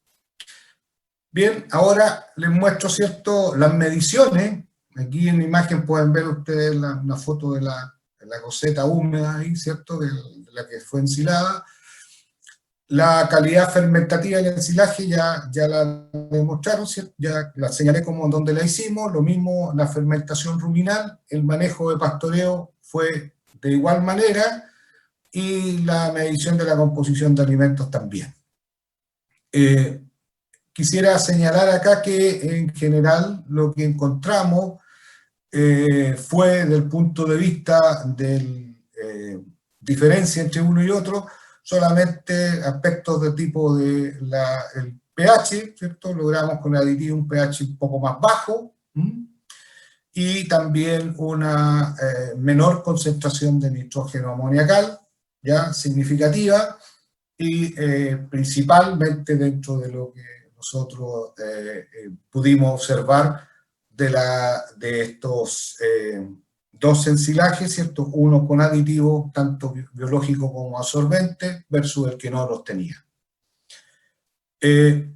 [SPEAKER 6] Bien, ahora les muestro, ¿cierto?, las mediciones. Aquí en la imagen pueden ver ustedes una foto de la coseta húmeda ahí, ¿cierto?, de la que fue ensilada. La calidad fermentativa del ensilaje ya la demostraron, ¿cierto?, ya la señalé como donde la hicimos. Lo mismo la fermentación ruminal, el manejo de pastoreo fue de igual manera, y la medición de la composición de alimentos también. Quisiera señalar acá que en general lo que encontramos fue, desde el punto de vista de diferencia entre uno y otro, solamente aspectos de tipo de el pH, ¿cierto? Logramos con el aditivo un pH un poco más bajo, y también una menor concentración de nitrógeno amoniacal, ya significativa, y principalmente dentro de lo que nosotros pudimos observar de estos dos ensilajes, ¿cierto?, uno con aditivo tanto biológico como absorbente versus el que no los tenía. Desde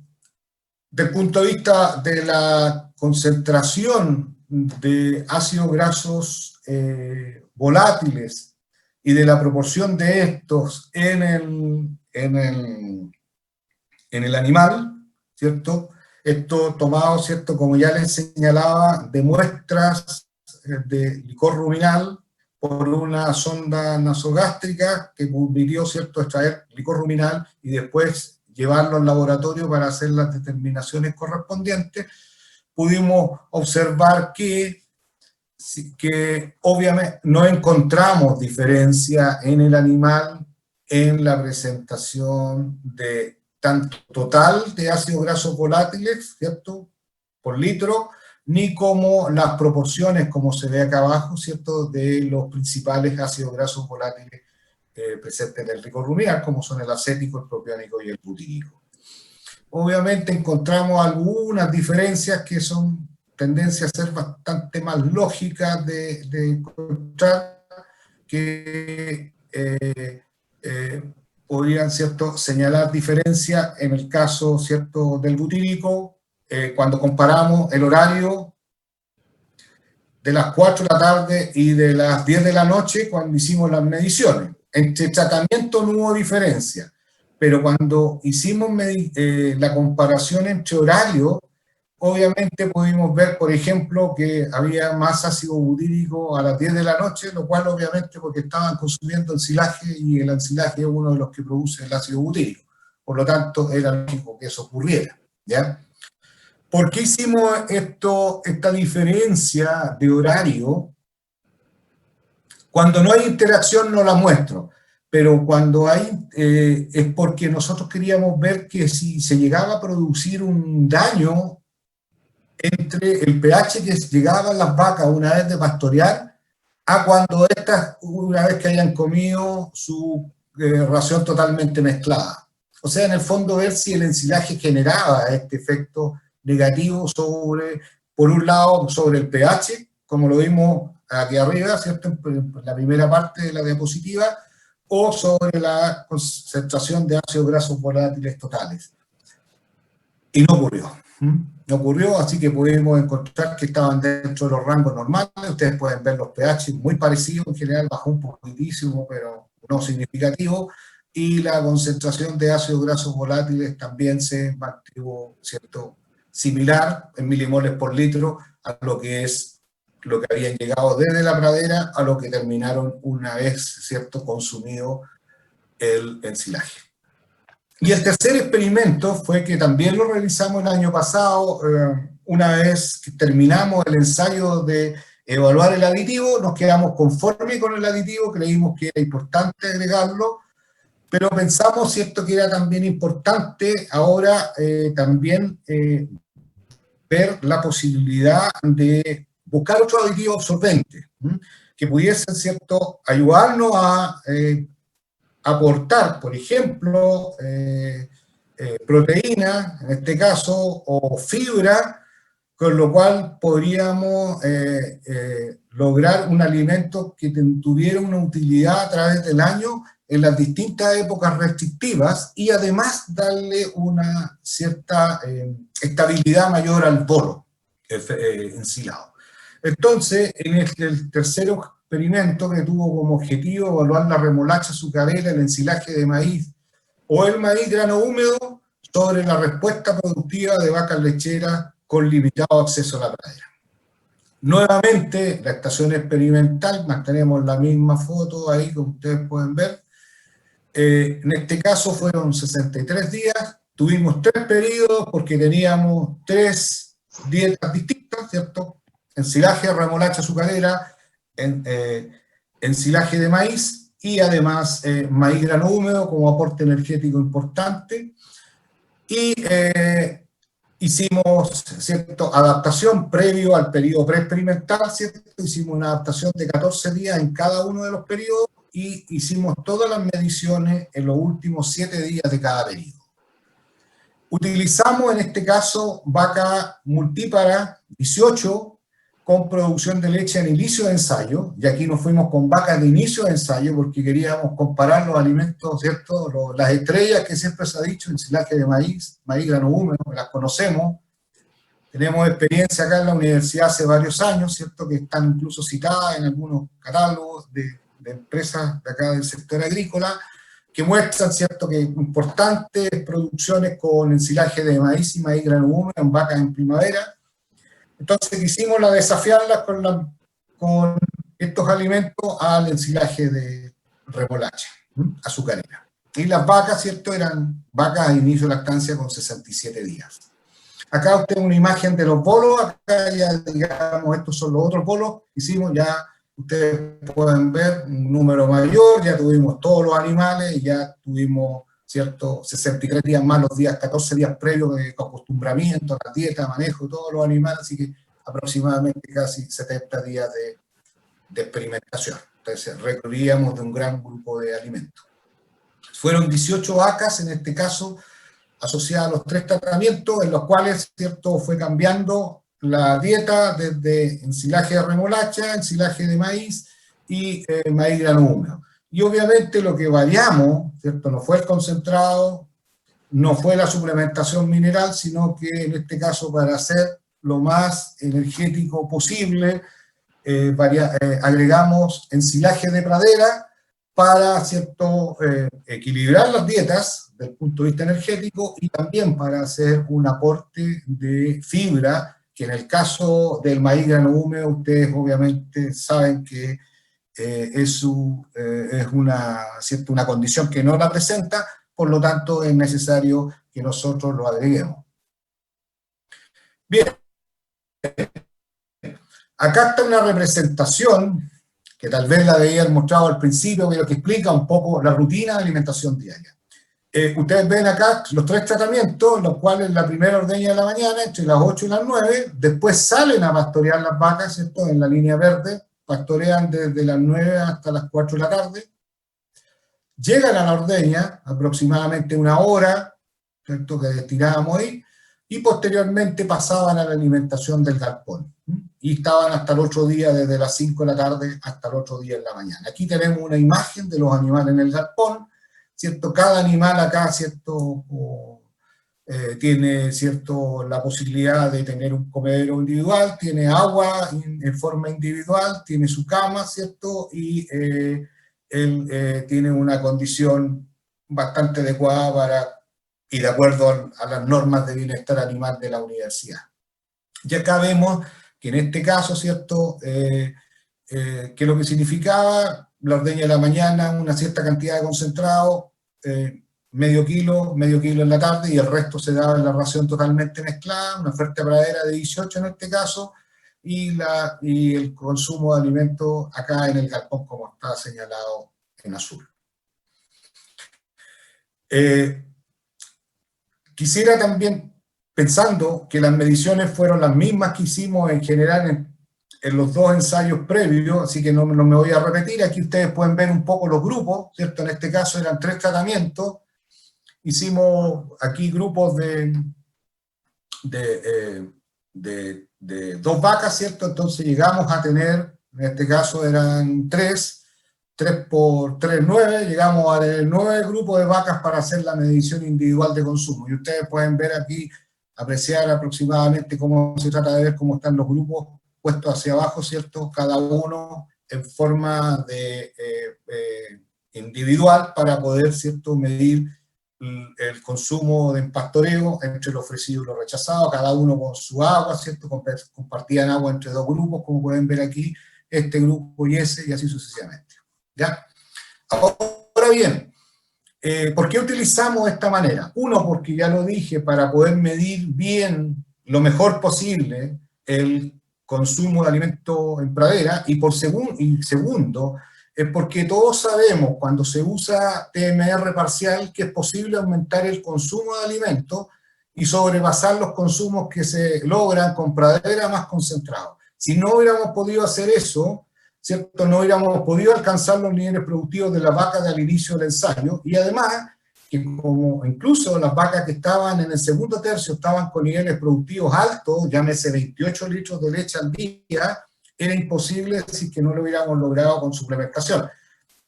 [SPEAKER 6] el punto de vista de la concentración de ácidos grasos volátiles y de la proporción de estos en el animal, ¿cierto?, esto tomado, ¿cierto?, como ya les señalaba, de muestras de licor ruminal por una sonda nasogástrica que permitió, ¿cierto?, extraer licor ruminal y después llevarlo al laboratorio para hacer las determinaciones correspondientes. pudimos observar que obviamente no encontramos diferencia en el animal en la presentación de tanto total de ácidos grasos volátiles, ¿cierto?, por litro, ni como las proporciones, como se ve acá abajo, ¿cierto?, de los principales ácidos grasos volátiles presentes en el rico ruminal, como son el acético, el propiónico y el butírico. Obviamente encontramos algunas diferencias que son tendencia a ser bastante más lógicas de encontrar, que podrían, ¿cierto?, señalar diferencia en el caso, ¿cierto?, del butírico, cuando comparamos el horario de las 4 de la tarde y de las 10 de la noche cuando hicimos las mediciones. Entre tratamiento no hubo diferencia, pero cuando hicimos la comparación entre horarios, obviamente pudimos ver, por ejemplo, que había más ácido butírico a las 10 de la noche, lo cual obviamente porque estaban consumiendo ensilaje, y el ensilaje es uno de los que produce el ácido butírico. Por lo tanto, era lógico que eso ocurriera, ¿ya? ¿Por qué hicimos esta diferencia de horario? Cuando no hay interacción no la muestro, pero cuando hay, es porque nosotros queríamos ver que si se llegaba a producir un daño entre el pH que llegaban las vacas una vez de pastorear a cuando estas, una vez que hayan comido su ración totalmente mezclada. O sea, en el fondo ver si el ensilaje generaba este efecto negativo sobre, por un lado, sobre el pH, como lo vimos aquí arriba, ¿cierto?, en la primera parte de la diapositiva, o sobre la concentración de ácidos grasos volátiles totales. Y no ocurrió. No ocurrió, así que pudimos encontrar que estaban dentro de los rangos normales. Ustedes pueden ver los pH muy parecidos, en general bajó un poquitísimo, pero no significativo, y la concentración de ácidos grasos volátiles también se mantuvo, ¿cierto?, similar en milimoles por litro a lo que habían llegado desde la pradera a lo que terminaron una vez, ¿cierto?, consumido el ensilaje. Y el tercer experimento fue que también lo realizamos el año pasado, una vez que terminamos el ensayo de evaluar el aditivo, nos quedamos conformes con el aditivo, creímos que era importante agregarlo, pero pensamos, ¿cierto?, que era también importante ahora también ver la posibilidad de buscar otro aditivo absorbente, que pudiesen, ¿cierto?, ayudarnos a aportar, por ejemplo, proteína, en este caso, o fibra, con lo cual podríamos lograr un alimento que tuviera una utilidad a través del año en las distintas épocas restrictivas, y además darle una cierta estabilidad mayor al bolo ensilado. Entonces, en el tercer experimento, que tuvo como objetivo evaluar la remolacha azucarera, el ensilaje de maíz o el maíz grano húmedo sobre la respuesta productiva de vacas lecheras con limitado acceso a la pradera. Nuevamente, la estación experimental, mantenemos la misma foto ahí, como ustedes pueden ver. En este caso fueron 63 días, tuvimos 3 periodos porque teníamos 3 dietas distintas, ¿cierto? Ensilaje, remolacha azucarera, ensilaje de maíz, y además maíz grano húmedo como aporte energético importante. Y hicimos, ¿cierto?, adaptación previo al periodo preexperimental, ¿cierto? Hicimos una adaptación de 14 días en cada uno de los periodos, y hicimos todas las mediciones en los últimos 7 días de cada periodo. Utilizamos en este caso vaca multípara 18 con producción de leche en inicio de ensayo, y aquí nos fuimos con vacas de inicio de ensayo porque queríamos comparar los alimentos, ¿cierto?, las estrellas que siempre se ha dicho, ensilaje de maíz, maíz grano húmedo, las conocemos, tenemos experiencia acá en la universidad hace varios años, ¿cierto?, que están incluso citadas en algunos catálogos de empresas de acá del sector agrícola, que muestran, ¿cierto?, que importantes producciones con ensilaje de maíz y maíz grano húmedo en vacas en primavera. Entonces quisimos desafiarlas con estos alimentos al ensilaje de remolacha azucarera. Y las vacas, ¿cierto?, eran vacas a inicio de lactancia con 67 días. Acá usted una imagen de los bolos, acá ya digamos estos son los otros bolos, hicimos ya, ustedes pueden ver un número mayor, ya tuvimos todos los animales, y ya tuvimos, ¿cierto?, 63 días más, los días, 14 días previos de acostumbramiento, la dieta, manejo, todos los animales, así que aproximadamente casi 70 días de experimentación. Entonces recorríamos de un gran grupo de alimentos. Fueron 18 vacas, en este caso, asociadas a los 3 tratamientos, en los cuales, ¿cierto?, fue cambiando la dieta desde ensilaje de remolacha, ensilaje de maíz y maíz grano húmedo. Y obviamente lo que variamos, ¿cierto?, no fue el concentrado, no fue la suplementación mineral, sino que en este caso, para hacer lo más energético posible, agregamos ensilaje de pradera para, ¿cierto?, equilibrar las dietas desde el punto de vista energético y también para hacer un aporte de fibra, que en el caso del maíz grano húmedo ustedes obviamente saben que es una condición que no la presenta, por lo tanto es necesario que nosotros lo agreguemos. Bien, acá está una representación que tal vez la había mostrado al principio, pero que explica un poco la rutina de alimentación diaria. Ustedes ven acá los 3 tratamientos, los cuales la primera ordeña de la mañana, entre las 8 y las 9, después salen a pastorear las vacas, ¿cierto?, en la línea verde, pastorean desde las 9 hasta las 4 de la tarde, llegan a la ordeña, aproximadamente una hora, ¿cierto?, que destinábamos ahí, y posteriormente pasaban a la alimentación del galpón, y estaban hasta el otro día, desde las 5 de la tarde hasta el otro día en la mañana. Aquí tenemos una imagen de los animales en el galpón, ¿cierto? Cada animal acá, ¿cierto?, tiene, ¿cierto?, la posibilidad de tener un comedero individual, tiene agua en forma individual, tiene su cama, ¿cierto?, y él tiene una condición bastante adecuada y de acuerdo a las normas de bienestar animal de la universidad. Y acá vemos que en este caso, ¿cierto?, que lo que significaba la ordeña de la mañana, una cierta cantidad de concentrado, medio kilo en la tarde, y el resto se daba en la ración totalmente mezclada, una oferta pradera de 18 en este caso, y el consumo de alimentos acá en el galpón, como está señalado en azul. Quisiera también, pensando que las mediciones fueron las mismas que hicimos en general en los 2 ensayos previos, así que no me voy a repetir, aquí ustedes pueden ver un poco los grupos, ¿cierto? En este caso eran 3 tratamientos, hicimos aquí grupos de 2 vacas, ¿cierto? Entonces llegamos a tener, en este caso eran 3 por 3, 9, llegamos a tener 9 grupos de vacas para hacer la medición individual de consumo. Y ustedes pueden ver aquí, apreciar aproximadamente cómo se trata de ver cómo están los grupos puestos hacia abajo, ¿cierto? Cada uno en forma individual para poder, ¿cierto?, medir el consumo de pastoreo entre lo ofrecido y lo rechazado, cada uno con su agua, ¿cierto? Compartían agua entre 2 grupos, como pueden ver aquí, este grupo y ese, y así sucesivamente. ¿Ya? Ahora bien, ¿por qué utilizamos esta manera? Uno, porque ya lo dije, para poder medir bien, lo mejor posible, el consumo de alimentos en pradera, y segundo, es porque todos sabemos, cuando se usa TMR parcial, que es posible aumentar el consumo de alimentos y sobrepasar los consumos que se logran con pradera más concentrados. Si no hubiéramos podido hacer eso, ¿cierto?, no hubiéramos podido alcanzar los niveles productivos de las vacas al inicio del ensayo, y además, que como incluso las vacas que estaban en el segundo tercio estaban con niveles productivos altos, llámese 28 litros de leche al día, era imposible decir que no lo hubiéramos logrado con suplementación.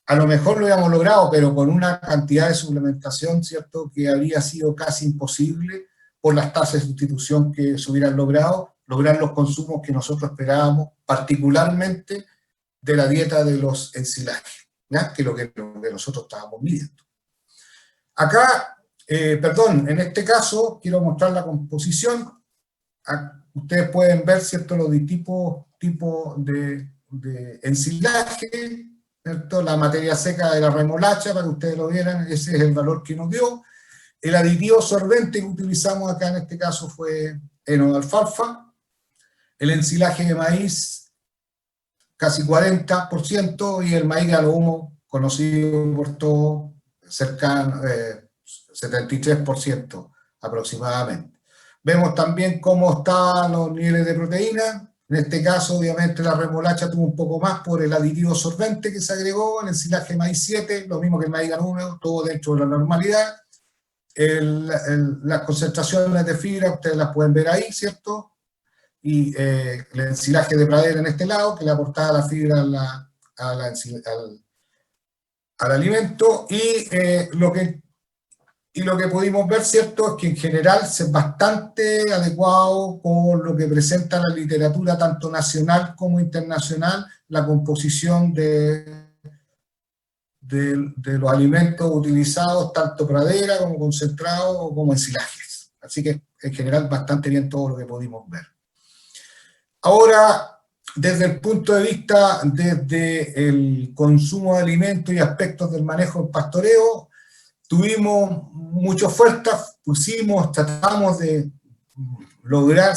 [SPEAKER 6] A lo mejor lo hubiéramos logrado, pero con una cantidad de suplementación, ¿cierto?, que habría sido casi imposible por las tasas de sustitución que se hubieran lograr los consumos que nosotros esperábamos, particularmente de la dieta de los ensilajes, ¿ya?, que es lo que nosotros estábamos midiendo. Acá, en este caso, quiero mostrar la composición. Ustedes pueden ver, ¿cierto?, los tipos de ensilaje, ¿cierto?, la materia seca de la remolacha, para que ustedes lo vieran, ese es el valor que nos dio. El aditivo sorbente que utilizamos acá en este caso fue heno de alfalfa, el ensilaje de maíz casi 40% y el maíz grano humo, conocido por todo, cercano, 73% aproximadamente. Vemos también cómo estaban los niveles de proteína. En este caso, obviamente, la remolacha tuvo un poco más por el aditivo sorbente que se agregó, el ensilaje de maíz 7, lo mismo que el maíz grano húmedo, todo dentro de la normalidad. Las concentraciones de fibra, ustedes las pueden ver ahí, ¿cierto? Y el ensilaje de pradera en este lado, que le aportaba la fibra al alimento, y lo que pudimos ver, ¿cierto?, es que en general es bastante adecuado con lo que presenta la literatura, tanto nacional como internacional, la composición de los alimentos utilizados, tanto pradera como concentrado o como ensilajes. Así que en general bastante bien todo lo que pudimos ver. Ahora, desde el punto de vista desde el consumo de alimentos y aspectos del manejo del pastoreo, tuvimos muchas ofertas, tratamos de lograr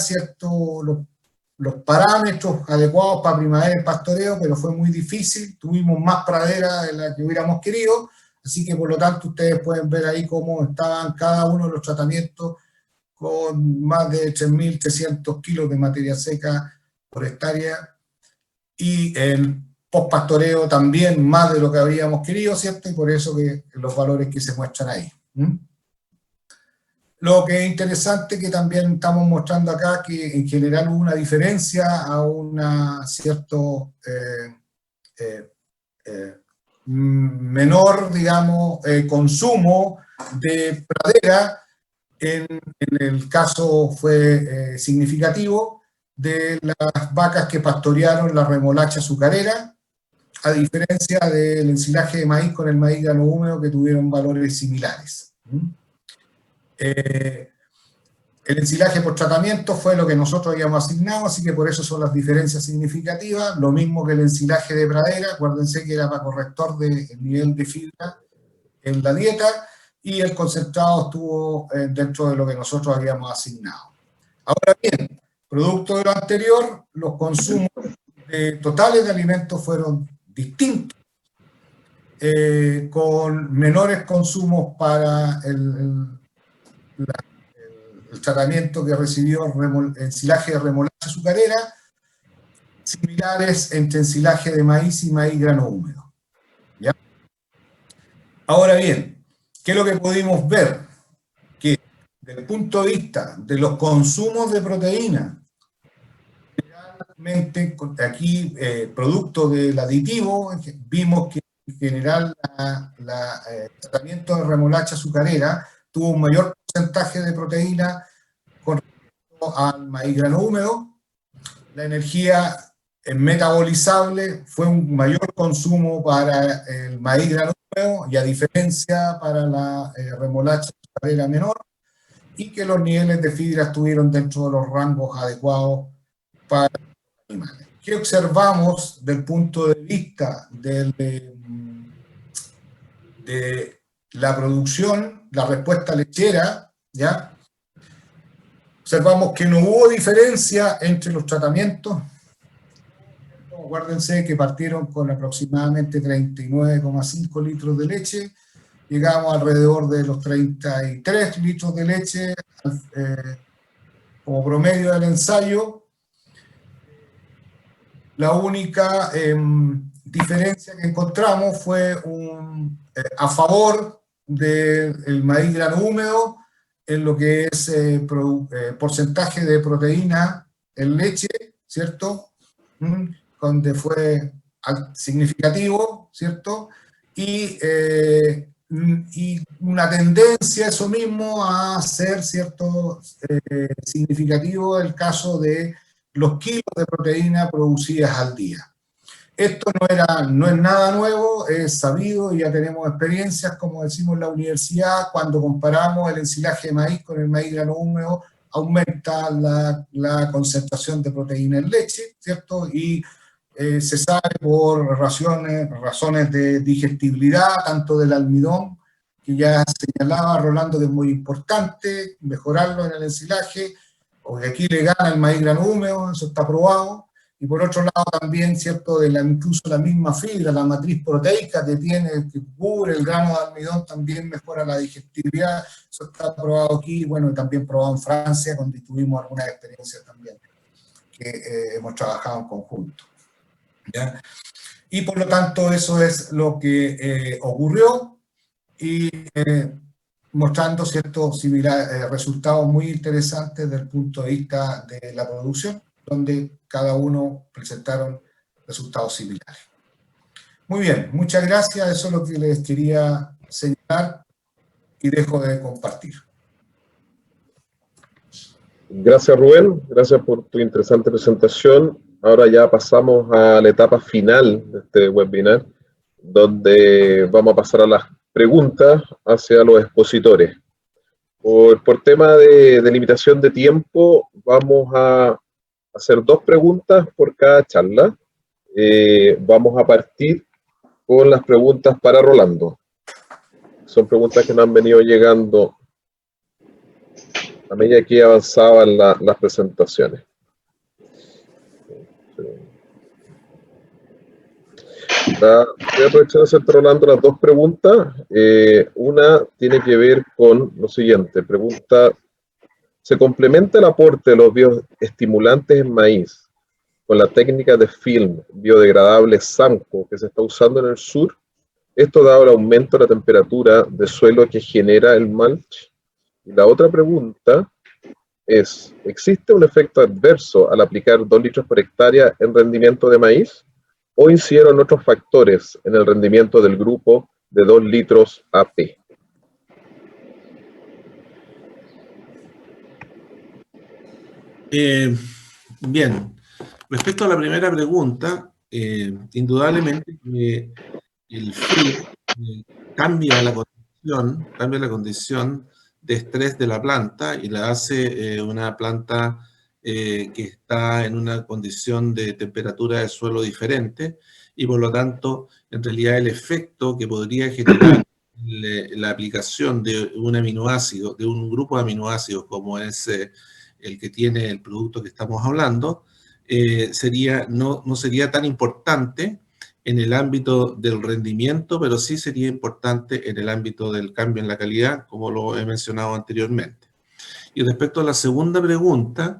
[SPEAKER 6] los parámetros adecuados para primavera y pastoreo, pero fue muy difícil, tuvimos más pradera de la que hubiéramos querido, así que por lo tanto ustedes pueden ver ahí cómo estaban cada uno de los tratamientos con más de 3.300 kilos de materia seca por hectárea, y el postpastoreo también más de lo que habríamos querido, ¿cierto? Y por eso que los valores que se muestran ahí. Lo que es interesante que también estamos mostrando acá, que en general hubo una diferencia a una cierto menor, digamos, consumo de pradera. En el caso fue significativo de las vacas que pastorearon la remolacha azucarera, a diferencia del ensilaje de maíz con el maíz grano húmedo, que tuvieron valores similares. El ensilaje por tratamiento fue lo que nosotros habíamos asignado, así que por eso son las diferencias significativas. Lo mismo que el ensilaje de pradera, acuérdense que era para corrector del nivel de fibra en la dieta, y el concentrado estuvo dentro de lo que nosotros habíamos asignado. Ahora bien, producto de lo anterior, los consumos totales de alimentos fueron distintos, con menores consumos para el tratamiento que recibió ensilaje de remolacha azucarera, similares entre ensilaje de maíz y maíz grano húmedo. ¿Ya? Ahora bien, ¿qué es lo que pudimos ver? Que desde el punto de vista de los consumos de proteína, realmente aquí, producto del aditivo, vimos que en general el tratamiento de remolacha azucarera tuvo un mayor porcentaje de proteína con respecto al maíz grano húmedo. La energía metabolizable fue un mayor consumo para el maíz grano húmedo, y a diferencia para la remolacha azucarera menor, y que los niveles de fibra estuvieron dentro de los rangos adecuados para los animales. ¿Qué observamos del punto de vista de la producción, la respuesta lechera? ¿Ya? Observamos que no hubo diferencia entre los tratamientos. Acuérdense que partieron con aproximadamente 39,5 litros de leche, llegamos alrededor de los 33 litros de leche como promedio del ensayo. La única diferencia que encontramos fue a favor del maíz grano húmedo en lo que es porcentaje de proteína en leche, ¿cierto? Donde fue significativo, ¿cierto? Y una tendencia, eso mismo, a ser, ¿cierto?, significativo el caso de los kilos de proteína producidas al día. Esto no es nada nuevo, es sabido y ya tenemos experiencias, como decimos en la universidad, cuando comparamos el ensilaje de maíz con el maíz grano húmedo, aumenta la concentración de proteína en leche, ¿cierto? Y se sabe por razones de digestibilidad, tanto del almidón, que ya señalaba Rolando que es muy importante, mejorarlo en el ensilaje, porque aquí le gana el maíz grano húmedo, eso está probado. Y por otro lado también, ¿cierto?, incluso la misma fibra, la matriz proteica que cubre el grano de almidón, también mejora la digestibilidad. Eso está probado aquí, bueno, y también probado en Francia, donde tuvimos algunas experiencias también que hemos trabajado en conjunto. ¿Ya? Y por lo tanto eso es lo que ocurrió, y mostrando ciertos resultados muy interesantes desde el punto de vista de la producción, donde cada uno presentaron resultados similares. Muy bien, muchas gracias, eso es lo que les quería señalar y dejo de compartir.
[SPEAKER 2] Gracias, Rubén, gracias por tu interesante presentación. Ahora ya pasamos a la etapa final de este webinar, donde vamos a pasar a las preguntas hacia los expositores. Por tema de limitación de tiempo, vamos a hacer 2 preguntas por cada charla. Vamos a partir con las preguntas para Rolando. Son preguntas que nos han venido llegando a medida que avanzaban las presentaciones. Voy a aprovechar de hacerte, Rolando, las 2 preguntas. Una tiene que ver con lo siguiente. Pregunta: ¿se complementa el aporte de los bioestimulantes en maíz con la técnica de film biodegradable SAMCO que se está usando en el sur? ¿Esto dado el aumento de la temperatura de suelo que genera el mulch? Y la otra pregunta es: ¿existe un efecto adverso al aplicar 2 litros por hectárea en rendimiento de maíz? ¿O incidieron otros factores en el rendimiento del grupo de 2 litros AP?
[SPEAKER 4] Bien, respecto a la primera pregunta, indudablemente el frío cambia la condición de estrés de la planta y la hace una planta que está en una condición de temperatura del suelo diferente, y por lo tanto, en realidad el efecto que podría generar la aplicación de un aminoácido, de un grupo de aminoácidos como es el que tiene el producto que estamos hablando, no sería tan importante en el ámbito del rendimiento, pero sí sería importante en el ámbito del cambio en la calidad, como lo he mencionado anteriormente. Y respecto a la segunda pregunta,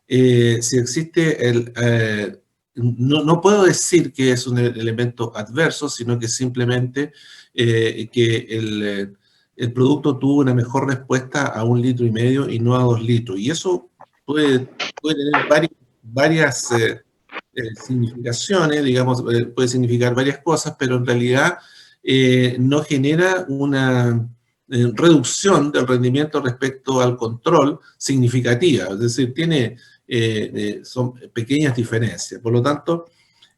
[SPEAKER 4] si existe no puedo decir que es un elemento adverso, sino que simplemente que el producto tuvo una mejor respuesta a 1,5 litros y no a 2 litros. Y eso puede tener varias significaciones, digamos, puede significar varias cosas, pero en realidad no genera una reducción del rendimiento respecto al control significativa, es decir, son pequeñas diferencias. Por lo tanto,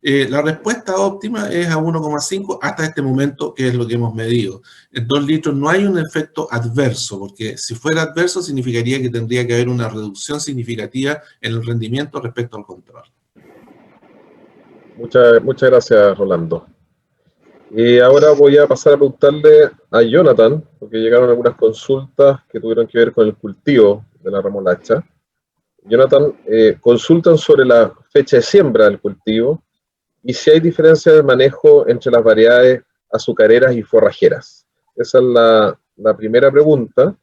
[SPEAKER 4] la respuesta óptima es a 1,5 hasta este momento, que es lo que hemos medido. En 2 litros no hay un efecto adverso, porque si fuera adverso significaría que tendría que haber una reducción significativa en el rendimiento respecto al control.
[SPEAKER 2] Muchas gracias, Rolando. Y ahora voy a pasar a preguntarle a Jonathan, porque llegaron algunas consultas que tuvieron que ver con el cultivo de la remolacha. Jonathan, consultan sobre la fecha de siembra del cultivo y si hay diferencia de manejo entre las variedades azucareras y forrajeras. Esa es la primera pregunta.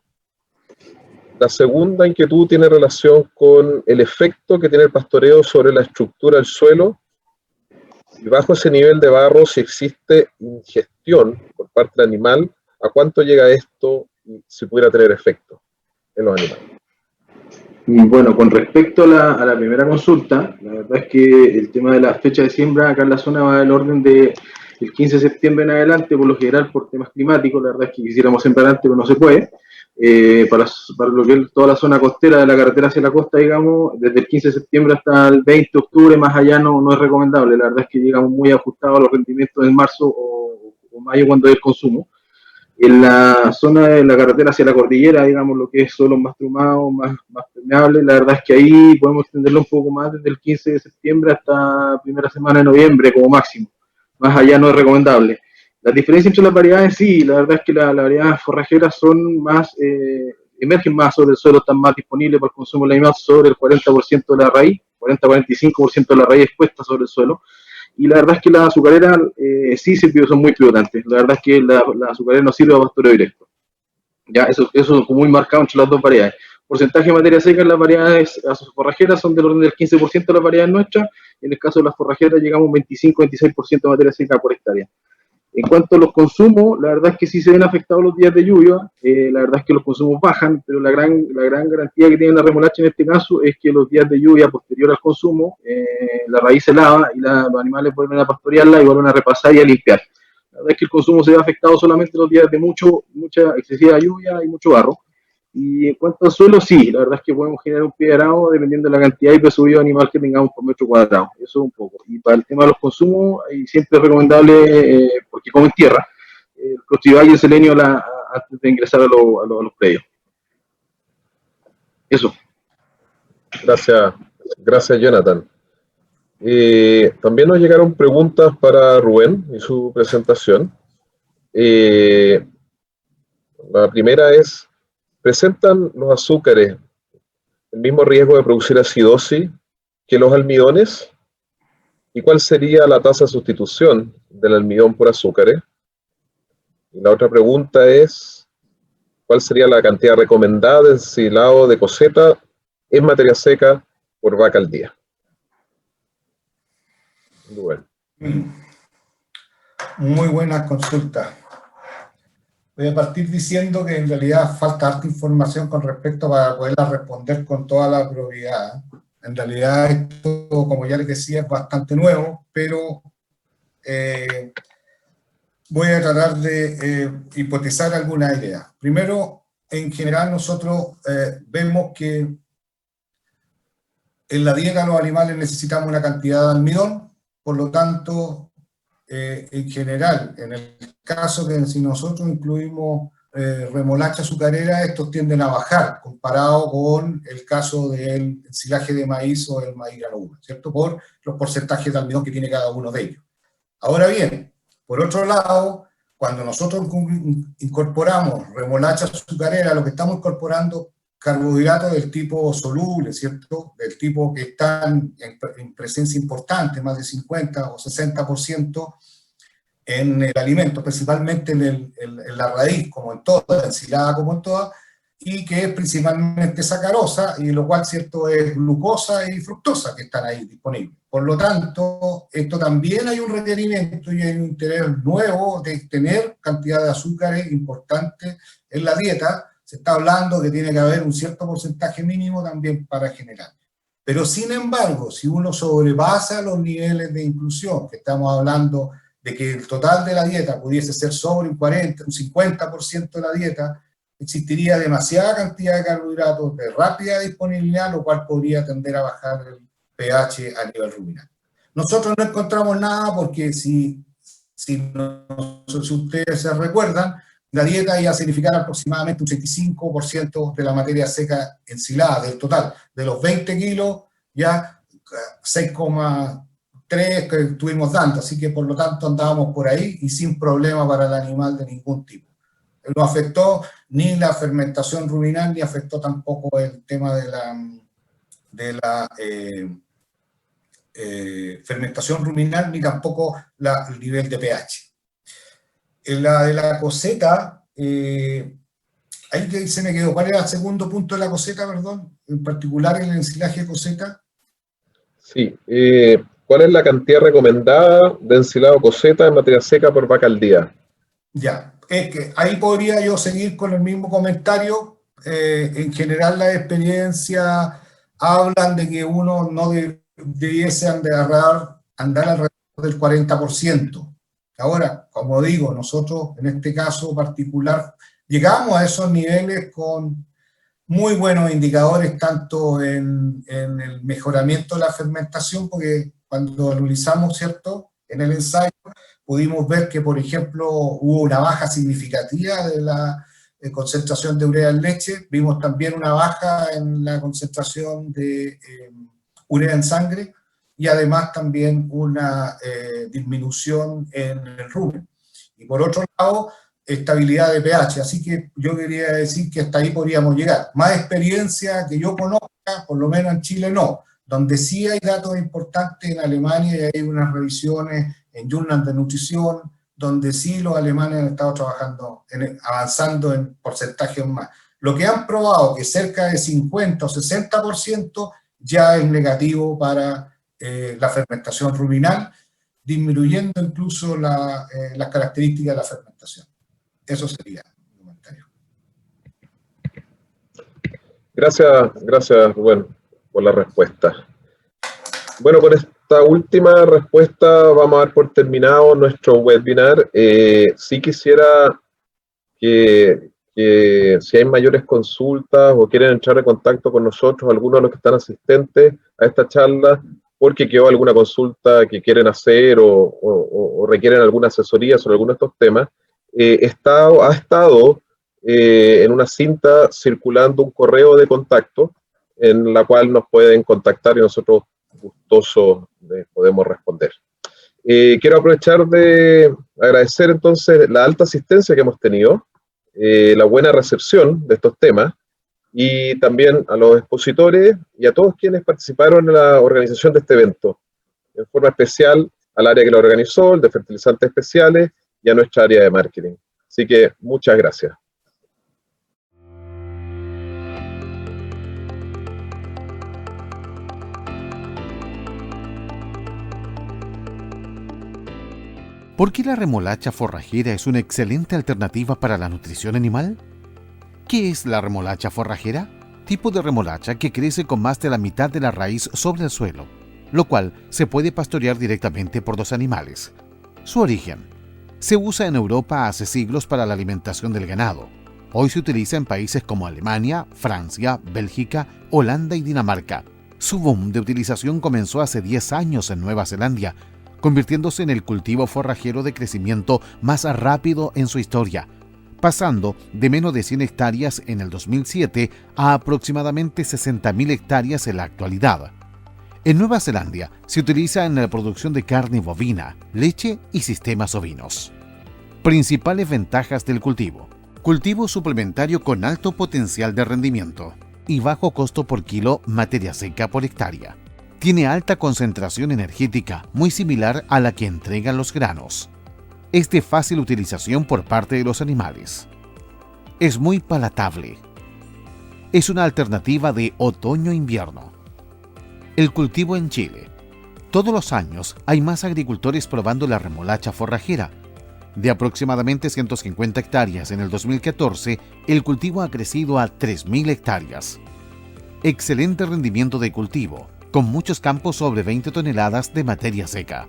[SPEAKER 2] La segunda inquietud tiene relación con el efecto que tiene el pastoreo sobre la estructura del suelo. Y bajo ese nivel de barro, si existe ingestión por parte del animal, ¿a cuánto llega esto y si pudiera tener efecto en los animales?
[SPEAKER 5] Bueno, con respecto a la primera consulta, la verdad es que el tema de la fecha de siembra acá en la zona va del orden de el 15 de septiembre en adelante, por lo general por temas climáticos. La verdad es que quisiéramos sembrar antes, pero no se puede. Para lo que es toda la zona costera de la carretera hacia la costa, digamos, desde el 15 de septiembre hasta el 20 de octubre, más allá no es recomendable. La verdad es que llegamos muy ajustados a los rendimientos en marzo o mayo cuando hay el consumo. En la zona de la carretera hacia la cordillera, digamos, lo que es suelo más trumado, más permeable, la verdad es que ahí podemos extenderlo un poco más desde el 15 de septiembre hasta primera semana de noviembre como máximo. Más allá no es recomendable. La diferencia entre las variedades, sí, la verdad es que las variedades forrajeras son más emergen más sobre el suelo, están más disponibles para el consumo del animal, sobre el 40% de la raíz, 40-45% de la raíz expuesta sobre el suelo. Y la verdad es que las azucareras sí son muy pivotantes. La verdad es que la azucarera no sirve a pastoreo directo. Ya, eso es muy marcado entre las dos variedades. Porcentaje de materia seca en las variedades forrajeras son del orden del 15% de las variedades nuestras, y en el caso de las forrajeras llegamos a un 25-26% de materia seca por hectárea. En cuanto a los consumos, la verdad es que sí se ven afectados los días de lluvia, la verdad es que los consumos bajan, pero la gran garantía que tiene la remolacha en este caso es que los días de lluvia posterior al consumo, la raíz se lava y los animales vuelven a pastorearla y vuelven a repasar y a limpiar. La verdad es que el consumo se ve afectado solamente los días de mucha excesiva lluvia y mucho barro. Y en cuanto al suelo, sí, la verdad es que podemos generar un pie de arado dependiendo de la cantidad y peso vivo animal que tengamos por metro cuadrado. Eso es un poco. Y para el tema de los consumos, siempre es recomendable, porque comen tierra, el clostridial y el selenio antes de ingresar a los predios. Eso.
[SPEAKER 2] Gracias Jonathan. También nos llegaron preguntas para Rubén y su presentación. La primera es: ¿presentan los azúcares el mismo riesgo de producir acidosis que los almidones? ¿Y cuál sería la tasa de sustitución del almidón por azúcares? Y la otra pregunta es: ¿cuál sería la cantidad recomendada de ensilado de coseta en materia seca por vaca al día? Bueno.
[SPEAKER 6] Muy buena consulta. Voy a partir diciendo que en realidad falta harta información con respecto para poderla responder con toda la probidad. En realidad esto, como ya les decía, es bastante nuevo, pero voy a tratar de hipotizar alguna idea. Primero, en general nosotros vemos que en la dieta de los animales necesitamos una cantidad de almidón, por lo tanto, en general, en el caso que si nosotros incluimos remolacha azucarera, estos tienden a bajar comparado con el caso del ensilaje de maíz o el maíz grano 1, ¿cierto? Por los porcentajes de almidón que tiene cada uno de ellos. Ahora bien, por otro lado, cuando nosotros incorporamos remolacha azucarera, lo que estamos incorporando carbohidratos del tipo soluble, ¿cierto? Del tipo que están en presencia importante, más de 50 o 60% en el alimento, principalmente en la raíz, como en toda, ensilada como en toda, y que es principalmente sacarosa, y lo cual, ¿cierto?, es glucosa y fructosa que están ahí disponibles. Por lo tanto, esto también hay un requerimiento y hay un interés nuevo de tener cantidad de azúcares importantes en la dieta. Se está hablando que tiene que haber un cierto porcentaje mínimo también para generar. Pero sin embargo, si uno sobrepasa los niveles de inclusión, que estamos hablando de que el total de la dieta pudiese ser sobre un 40, un 50% de la dieta, existiría demasiada cantidad de carbohidratos de rápida disponibilidad, lo cual podría tender a bajar el pH a nivel ruminal. Nosotros no encontramos nada porque si ustedes se recuerdan, la dieta iba a significar aproximadamente un 85% de la materia seca ensilada del total. De los 20 kilos, ya 6,3 que estuvimos dando, así que por lo tanto andábamos por ahí y sin problema para el animal de ningún tipo. No afectó ni la fermentación ruminal, ni afectó tampoco el tema de la fermentación ruminal, ni tampoco el nivel de pH. En la de la coseta, ahí que se me quedó. ¿Cuál era el segundo punto de la coseta, perdón? En particular en el ensilaje de coseta.
[SPEAKER 2] Sí, ¿cuál es la cantidad recomendada de ensilado coseta en materia seca por vaca al día?
[SPEAKER 6] Ya, es que ahí podría yo seguir con el mismo comentario. En general las experiencias hablan de que uno no debiese andar alrededor del 40%. Ahora, como digo, nosotros en este caso particular llegamos a esos niveles con muy buenos indicadores, tanto en el mejoramiento de la fermentación, porque cuando analizamos, ¿cierto?, en el ensayo, pudimos ver que, por ejemplo, hubo una baja significativa de la concentración de urea en leche, vimos también una baja en la concentración de urea en sangre, y además también una disminución en el rumen. Y por otro lado, estabilidad de pH. Así que yo quería decir que hasta ahí podríamos llegar. Más experiencia que yo conozca, por lo menos en Chile no. Donde sí hay datos importantes en Alemania y hay unas revisiones en Journal de Nutrición, donde sí los alemanes han estado trabajando, avanzando en porcentajes más. Lo que han probado que cerca de 50 o 60% ya es negativo para la fermentación ruminal, disminuyendo incluso las características de la fermentación. Eso sería mi comentario.
[SPEAKER 2] Gracias, Rubén, por la respuesta. Bueno, con esta última respuesta vamos a dar por terminado nuestro webinar. Sí quisiera que si hay mayores consultas o quieren entrar en contacto con nosotros, algunos de los que están asistentes a esta charla, porque quedó alguna consulta que quieren hacer o requieren alguna asesoría sobre alguno de estos temas, ha estado en una cinta circulando un correo de contacto en la cual nos pueden contactar y nosotros gustosos podemos responder. Quiero aprovechar de agradecer entonces la alta asistencia que hemos tenido, la buena recepción de estos temas, y también a los expositores y a todos quienes participaron en la organización de este evento, en forma especial al área que lo organizó, el de fertilizantes especiales, y a nuestra área de marketing. Así que muchas gracias.
[SPEAKER 1] ¿Por qué la remolacha forrajera es una excelente alternativa para la nutrición animal? ¿Qué es la remolacha forrajera? Tipo de remolacha que crece con más de la mitad de la raíz sobre el suelo, lo cual se puede pastorear directamente por los animales. Su origen. Se usa en Europa hace siglos para la alimentación del ganado. Hoy se utiliza en países como Alemania, Francia, Bélgica, Holanda y Dinamarca. Su boom de utilización comenzó hace 10 años en Nueva Zelanda, convirtiéndose en el cultivo forrajero de crecimiento más rápido en su historia, pasando de menos de 100 hectáreas en el 2007 a aproximadamente 60.000 hectáreas en la actualidad. En Nueva Zelanda se utiliza en la producción de carne bovina, leche y sistemas ovinos. Principales ventajas del cultivo. Cultivo suplementario con alto potencial de rendimiento y bajo costo por kilo materia seca por hectárea. Tiene alta concentración energética, muy similar a la que entregan los granos. Es de fácil utilización por parte de los animales. Es muy palatable. Es una alternativa de otoño-invierno. El cultivo en Chile. Todos los años hay más agricultores probando la remolacha forrajera. De aproximadamente 150 hectáreas en el 2014, el cultivo ha crecido a 3.000 hectáreas. Excelente rendimiento de cultivo, con muchos campos sobre 20 toneladas de materia seca.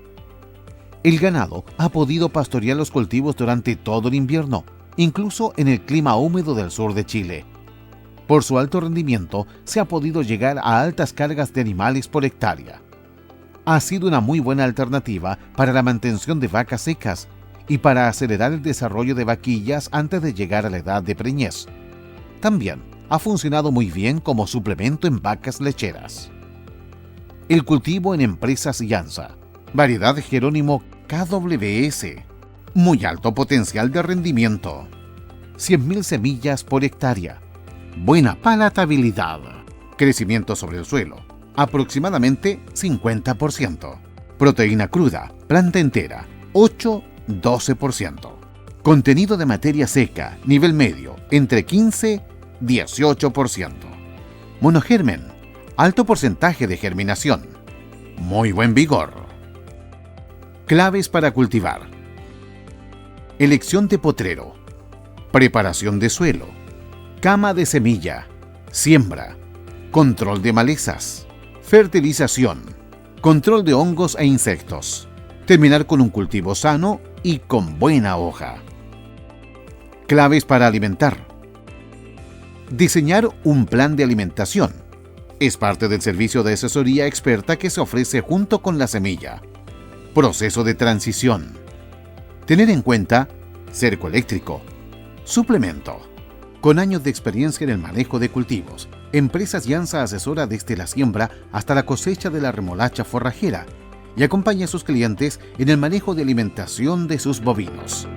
[SPEAKER 1] El ganado ha podido pastorear los cultivos durante todo el invierno, incluso en el clima húmedo del sur de Chile. Por su alto rendimiento, se ha podido llegar a altas cargas de animales por hectárea. Ha sido una muy buena alternativa para la mantención de vacas secas y para acelerar el desarrollo de vaquillas antes de llegar a la edad de preñez. También ha funcionado muy bien como suplemento en vacas lecheras. El cultivo en empresas Jansa. Variedad Jerónimo KWS. Muy alto potencial de rendimiento. 100.000 semillas por hectárea. Buena palatabilidad. Crecimiento sobre el suelo. Aproximadamente 50%. Proteína cruda. Planta entera. 8-12%. Contenido de materia seca. Nivel medio. Entre 15-18%. Monogermen. Alto porcentaje de germinación. Muy buen vigor. Claves para cultivar. Elección de potrero. Preparación de suelo. Cama de semilla. Siembra. Control de malezas. Fertilización. Control de hongos e insectos. Terminar con un cultivo sano y con buena hoja. Claves para alimentar. Diseñar un plan de alimentación. Es parte del servicio de asesoría experta que se ofrece junto con la semilla. Proceso de transición. Tener en cuenta cerco eléctrico. Suplemento. Con años de experiencia en el manejo de cultivos, Empresas Jansa asesora desde la siembra hasta la cosecha de la remolacha forrajera y acompaña a sus clientes en el manejo de alimentación de sus bovinos.